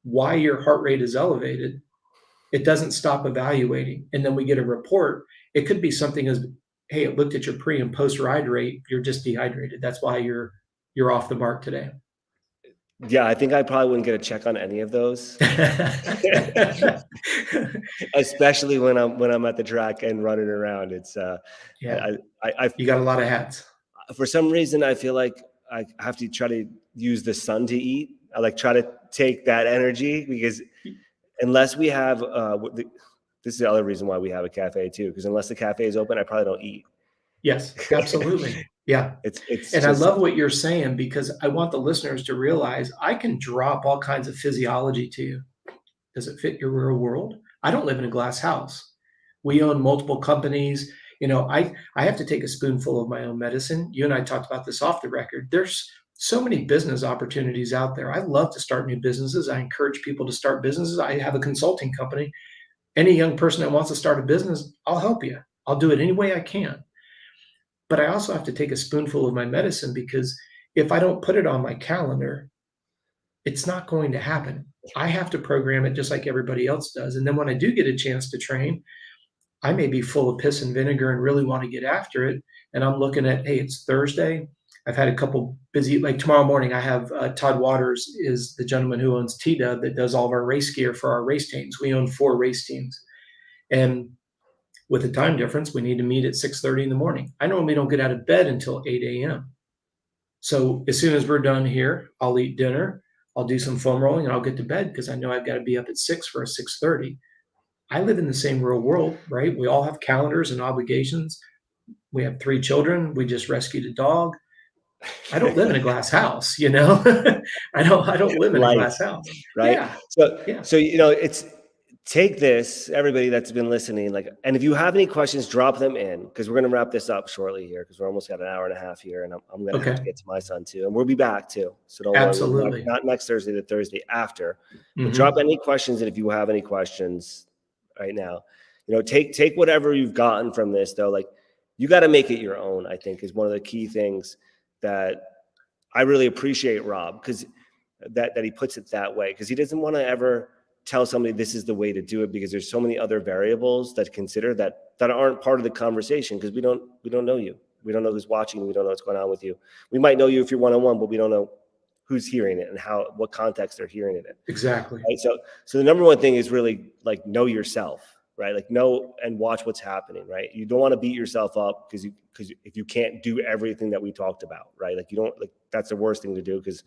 why your heart rate is elevated, it doesn't stop evaluating. And then we get a report. It could be something as, hey, it looked at your pre and post ride rate. You're just dehydrated. That's why you're off the mark today. Yeah, I think I probably wouldn't get a check on any of those, especially when I'm at the track and running around. It's yeah, I you got a lot of hats. For some reason I feel like I have to try to use the sun to eat. I like try to take that energy because unless we have this is the other reason why we have a cafe too, because unless the cafe is open, I probably don't eat. Yes, absolutely. Yeah. It's And just, I love what you're saying because I want the listeners to realize I can drop all kinds of physiology to you. Does it fit your real world? I don't live in a glass house. We own multiple companies. I have to take a spoonful of my own medicine. You and I talked about this off the record. There's so many business opportunities out there. I love to start new businesses. I encourage people to start businesses. I have a consulting company. Any young person that wants to start a business, I'll help you. I'll do it any way I can. But I also have to take a spoonful of my medicine because if I don't put it on my calendar, it's not going to happen. I have to program it just like everybody else does. And then when I do get a chance to train, I may be full of piss and vinegar and really want to get after it. And I'm looking at, hey, it's Thursday. I've had a couple busy, like tomorrow morning, I have Todd Waters is the gentleman who owns T-Dub that does all of our race gear for our race teams. We own 4 race teams. And with the time difference, we need to meet at 6:30 in the morning. I normally don't get out of bed until 8 a.m. So as soon as we're done here, I'll eat dinner, I'll do some foam rolling, and I'll get to bed because I know I've got to be up at 6 for a 6:30. I live in the same real world, right? We all have calendars and obligations. We have 3 children. We just rescued a dog. I don't live in a glass house, I don't live in a glass house. right? Yeah. So it's take this, everybody that's been listening, and if you have any questions, drop them in because we're going to wrap this up shortly here because we're almost got an hour and a half here, and I'm going to have to get to my son too, and we'll be back too. So don't Absolutely. worry, not next Thursday, the Thursday after. But drop any questions, and if you have any questions right now, take whatever you've gotten from this though. You got to make it your own. I think is one of the key things that I really appreciate Robb because that he puts it that way because he doesn't want to ever tell somebody this is the way to do it because there's so many other variables that consider that aren't part of the conversation because we don't know you. We don't know who's watching. We don't know what's going on with you. We might know you if you're one-on-one, but we don't know who's hearing it and what context they're hearing it in. Exactly. Right? So the number one thing is really know yourself, right? Know and watch what's happening, right? You don't want to beat yourself up because if you can't do everything that we talked about, right? That's the worst thing to do because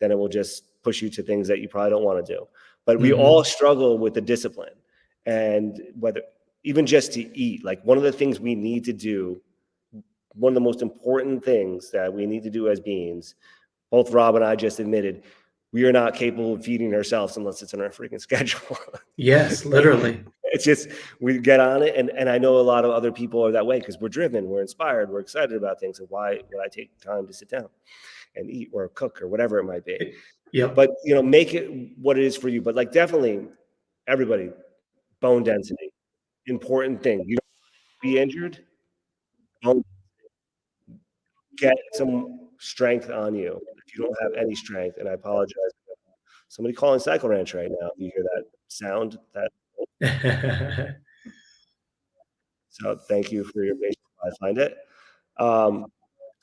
then it will just push you to things that you probably don't want to do. But we all struggle with the discipline and whether even just to eat, one of the things we need to do, one of the most important things that we need to do as beings, both Robb and I just admitted, we are not capable of feeding ourselves unless it's in our freaking schedule. Yes, literally. It's just, we get on it. And I know a lot of other people are that way because we're driven, we're inspired, we're excited about things. And why would I take time to sit down and eat or cook or whatever it might be? Yep. But, make it what it is for you. But definitely everybody, bone density, important thing. You don't be injured, don't get some strength on you. If you don't have any strength, and I apologize, somebody calling Cycle Ranch right now. If you hear that sound, so thank you for your patience. I find it. So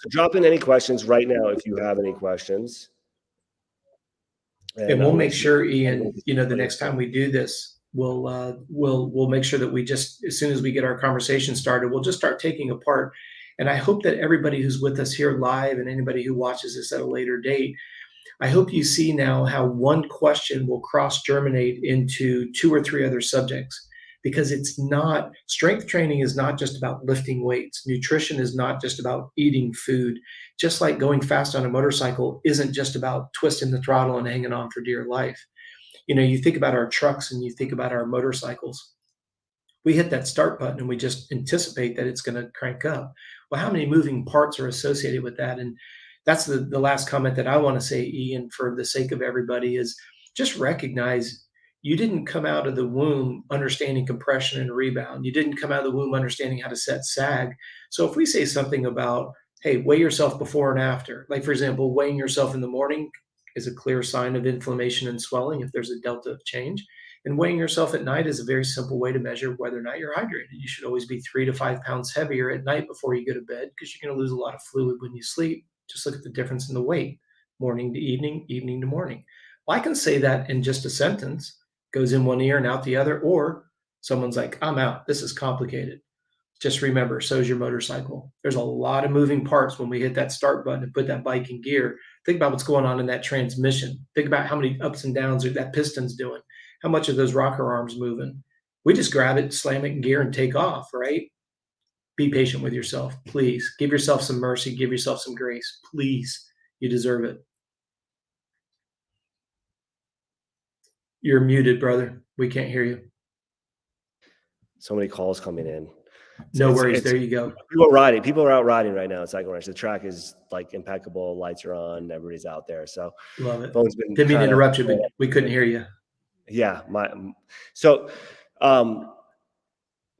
drop in any questions right now if you have any questions. And we'll make sure, Ian, the next time we do this, we'll make sure that we just, as soon as we get our conversation started, we'll just start taking apart. And I hope that everybody who's with us here live and anybody who watches this at a later date, I hope you see now how one question will cross-germinate into 2 or 3 other subjects. because it's not, strength training is not just about lifting weights. Nutrition is not just about eating food. Just like going fast on a motorcycle isn't just about twisting the throttle and hanging on for dear life. You think about our trucks and you think about our motorcycles. We hit that start button and we just anticipate that it's going to crank up. Well, how many moving parts are associated with that? And that's the last comment that I want to say, Ian, for the sake of everybody, is just recognize you didn't come out of the womb understanding compression and rebound. You didn't come out of the womb understanding how to set sag. So if we say something about, hey, weigh yourself before and after, like for example, weighing yourself in the morning is a clear sign of inflammation and swelling if there's a delta of change. And weighing yourself at night is a very simple way to measure whether or not you're hydrated. You should always be 3 to 5 pounds heavier at night before you go to bed because you're going to lose a lot of fluid when you sleep. Just look at the difference in the weight, morning to evening, evening to morning. Well, I can say that in just a sentence, goes in one ear and out the other, or someone's like, I'm out. This is complicated. Just remember, so is your motorcycle. There's a lot of moving parts when we hit that start button and put that bike in gear. Think about what's going on in that transmission. Think about how many ups and downs that piston's doing. How much of those rocker arms moving? We just grab it, slam it in gear, and take off, right? Be patient with yourself, please. Give yourself some mercy. Give yourself some grace, please. You deserve it. You're muted, brother. We can't hear you. So many calls coming in. No worries. There you go. People are out riding right now at Cycle Ranch. The track is like impeccable. Lights are on. Everybody's out there. So love it. Didn't mean to interrupt you, but we couldn't hear you. Yeah.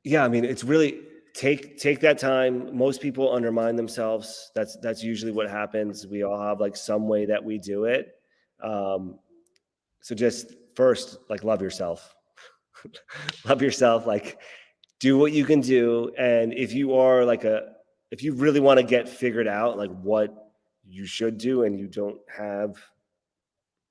Yeah, I mean, it's really take that time. Most people undermine themselves. That's usually what happens. We all have like some way that we do it. So just first, like, love yourself. Love yourself. Like, do what you can do. And if you really want to get figured out, like what you should do, and you don't have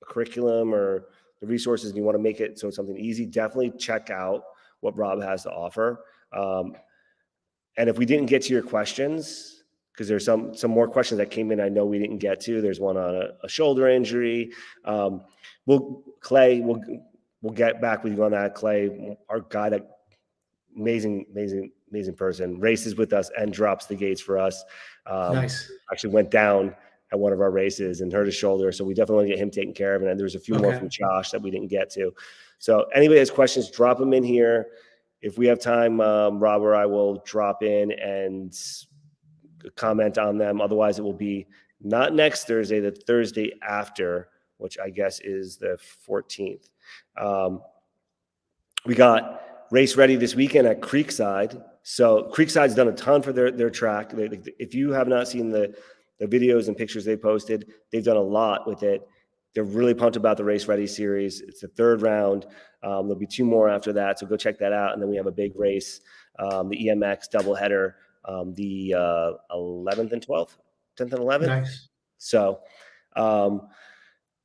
a curriculum or the resources, and you want to make it so it's something easy, definitely check out what Robb has to offer. And if we didn't get to your questions, because there's some more questions that came in I know we didn't get to. There's one on a shoulder injury. We'll get back with you on that. Clay, our guy, that amazing person, races with us and drops the gates for us. Nice. Actually went down at one of our races and hurt his shoulder. So we definitely want to get him taken care of. And then there's a few more from Josh that we didn't get to. So anybody has questions, drop them in here. If we have time, Rob or I will drop in and comment on them. Otherwise, it will be not next Thursday, the Thursday after, which I guess is the 14th. We got race ready this weekend at Creekside. So Creekside's done a ton for their track. If you have not seen the videos and pictures they posted, they've done a lot with it. They're really pumped about the Race Ready series. It's the third round. There'll be 2 more after that, so go check that out. And then we have a big race, the EMX doubleheader, the 11th and 12th, 10th and 11th. Nice. So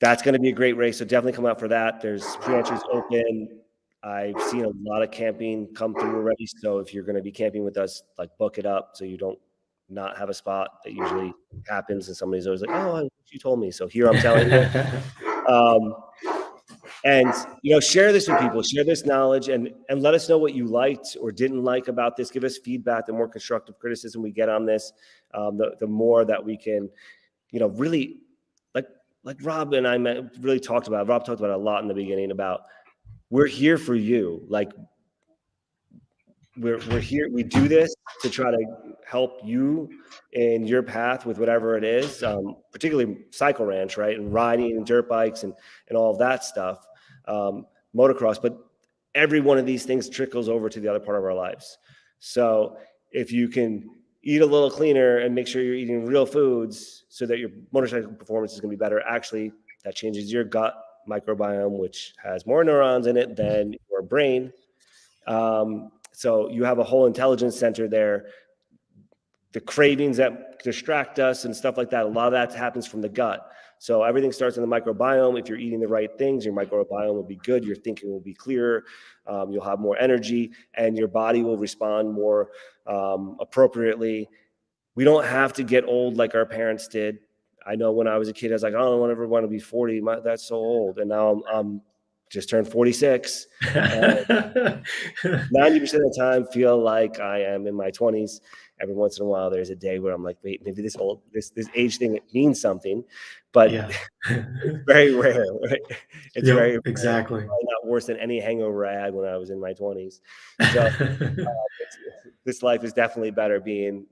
that's going to be a great race. So definitely come out for that. There's pre-entries open. I've seen a lot of camping come through already. So if you're going to be camping with us, like, book it up so you don't not have a spot. That usually happens, and somebody's always like, oh, you told me. So here I'm telling you. And, share this with people, share this knowledge, and let us know what you liked or didn't like about this. Give us feedback. The more constructive criticism we get on this, the more that we can, really, like Rob and I really talked about. Rob talked about it a lot in the beginning about, we're here for you. Like, we're here. We do this to try to help you in your path with whatever it is, particularly Cycle Ranch, right? And riding and dirt bikes and all of that stuff, motocross. But every one of these things trickles over to the other part of our lives. So if you can eat a little cleaner and make sure you're eating real foods so that your motorcycle performance is going to be better, actually, that changes your gut microbiome, which has more neurons in it than your brain. So you have a whole intelligence center there. The cravings that distract us and stuff like that, a lot of that happens from the gut. So everything starts in the microbiome. If you're eating the right things, your microbiome will be good. Your thinking will be clearer. You'll have more energy, and your body will respond more appropriately. We don't have to get old like our parents did. I know when I was a kid, I was like, I don't ever want to be 40. That's so old. And now I'm just turned 46. 90% of the time feel like I am in my 20s. Every once in a while, there's a day where I'm like, wait, maybe this age thing means something, but Yeah. it's very rare, right? It's very Yep, rare. exactly. Probably not worse than any hangover I had when I was in my 20s. So this life is definitely better being,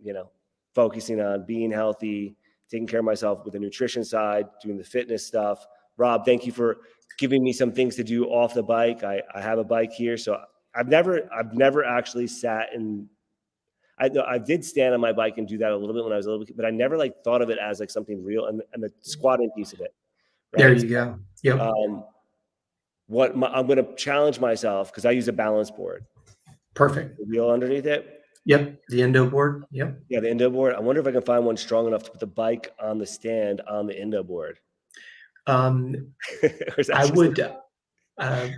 focusing on being healthy, taking care of myself with the nutrition side, doing the fitness stuff. Rob, thank you for giving me some things to do off the bike. I have a bike here, so I've never actually sat and I did stand on my bike and do that a little bit when I was a little bit, but I never like thought of it as like something real, and the squatting piece of it, There right? you go. Yep. Um, I'm going to challenge myself because I use a balance board. Perfect. The wheel underneath it. Yep. The endo board. Yep. Yeah, the endo board. I wonder if I can find one strong enough to put the bike on the stand on the endo board. Um, Or is that I just would, I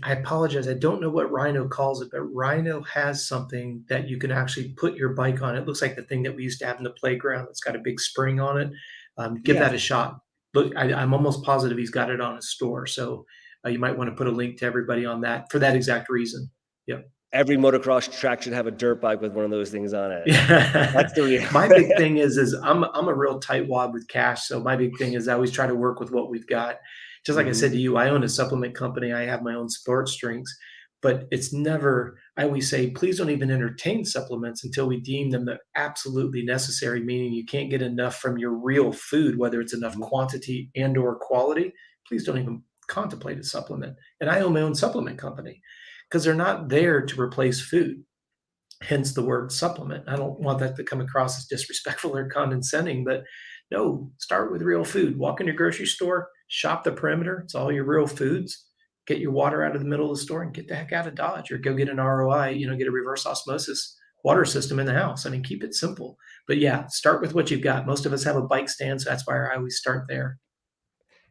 apologize. I don't know what Rhino calls it, but Rhino has something that you can actually put your bike on. It looks like the thing that we used to have in the playground. It's got a big spring on it. Give yeah. that a shot. Look, I'm almost positive he's got it on his store. So you might want to put a link to everybody on that for that exact reason. Yep. Every motocross track should have a dirt bike with one of those things on it. That's the real. My big thing is I'm a real tightwad with cash. So my big thing is I always try to work with what we've got. Just like I said to you, I own a supplement company. I have my own sports drinks, but it's never. I always say, please don't even entertain supplements until we deem them absolutely necessary. Meaning you can't get enough from your real food, whether it's enough quantity and/or quality. Please don't even contemplate a supplement. And I own my own supplement company because they're not there to replace food, hence the word supplement. I don't want that to come across as disrespectful or condescending, but no, start with real food. Walk in your grocery store, shop the perimeter. It's all your real foods. Get your water out of the middle of the store and get the heck out of Dodge, or go get an ROI, get a reverse osmosis water system in the house. I mean, keep it simple. But yeah, start with what you've got. Most of us have a bike stand, so that's why I always start there.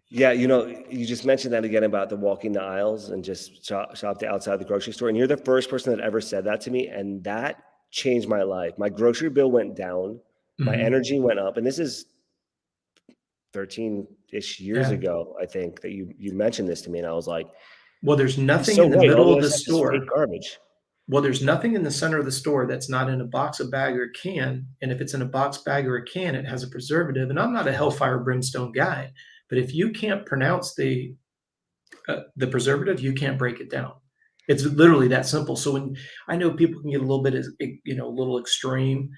Yeah, you just mentioned that again about the walking the aisles and just shop the outside of the grocery store. And you're the first person that ever said that to me. And that changed my life. My grocery bill went down, my energy went up. And this is 13-ish years Yeah. ago, I think, that you mentioned this to me. And I was like, Well, there's he's nothing so in the right. All middle the of other the stuff is fake store. garbage. Well, there's nothing in the center of the store that's not in a box, a bag, or a can. And if it's in a box, bag, or a can, it has a preservative. And I'm not a hellfire brimstone guy, but if you can't pronounce the preservative, you can't break it down. It's literally that simple. So when I know people can get a little bit, a little extreme.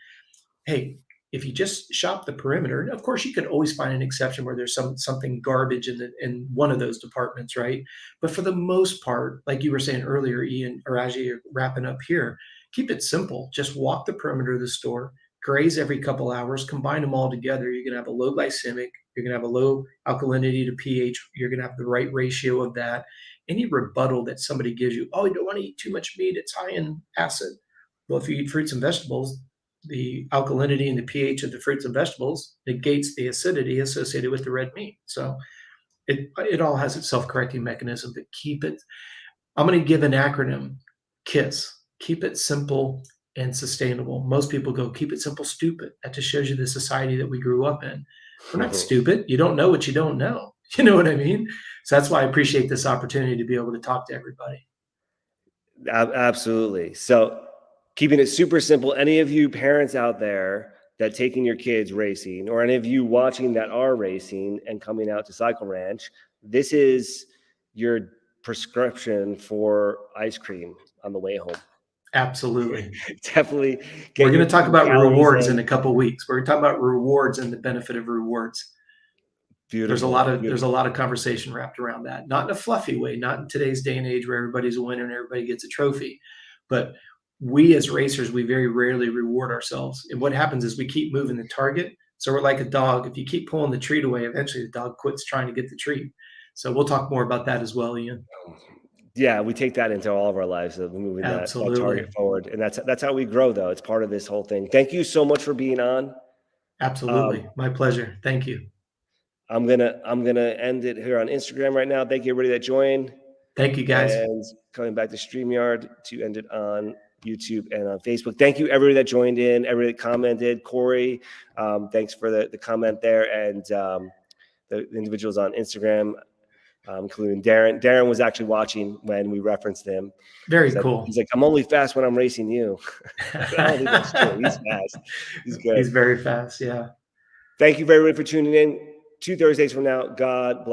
Hey, if you just shop the perimeter, of course you could always find an exception where there's something garbage in one of those departments, right? But for the most part, like you were saying earlier, Ian, or as you're wrapping up here, keep it simple. Just walk the perimeter of the store, graze every couple hours, combine them all together. You're gonna have a low glycemic, you're gonna have a low alkalinity to pH, you're gonna have the right ratio of that. Any rebuttal that somebody gives you, oh, you don't want to eat too much meat, it's high in acid. Well, if you eat fruits and vegetables, the alkalinity and the pH of the fruits and vegetables negates the acidity associated with the red meat. So it all has its self-correcting mechanism, but keep it. I'm going to give an acronym: KISS. Keep it simple and sustainable. Most people go, keep it simple, stupid. That just shows you the society that we grew up in. We're not stupid. You don't know what you don't know. You know what I mean? So that's why I appreciate this opportunity to be able to talk to everybody. Absolutely. So keeping it super simple. Any of you parents out there that taking your kids racing, or any of you watching that are racing and coming out to Cycle Ranch, this is your prescription for ice cream on the way home. Absolutely. Definitely We're get going your to talk about calories rewards in. in a couple of weeks. We're going to talk about rewards and the benefit of rewards. Beautiful. There's a lot of conversation wrapped around that. Not in a fluffy way, not in today's day and age where everybody's a winner and everybody gets a trophy. But we as racers, we very rarely reward ourselves. And what happens is we keep moving the target. So we're like a dog. If you keep pulling the treat away, eventually the dog quits trying to get the treat. So we'll talk more about that as well, Ian. Yeah, we take that into all of our lives of moving that target forward. And that's how we grow, though. It's part of this whole thing. Thank you so much for being on. Absolutely. My pleasure. Thank you. I'm gonna end it here on Instagram right now. Thank you, everybody that joined. Thank you, guys. And coming back to StreamYard to end it on YouTube and on Facebook. Thank you, everybody that joined in, everybody that commented. Corey, thanks for the comment there. And the individuals on Instagram. including Darren. Darren was actually watching when we referenced him. Very cool. He's like, I'm only fast when I'm racing you. I don't think that's true. He's fast. He's good. He's very fast. Yeah. Thank you very much for tuning in. 2 Thursdays from now. God bless.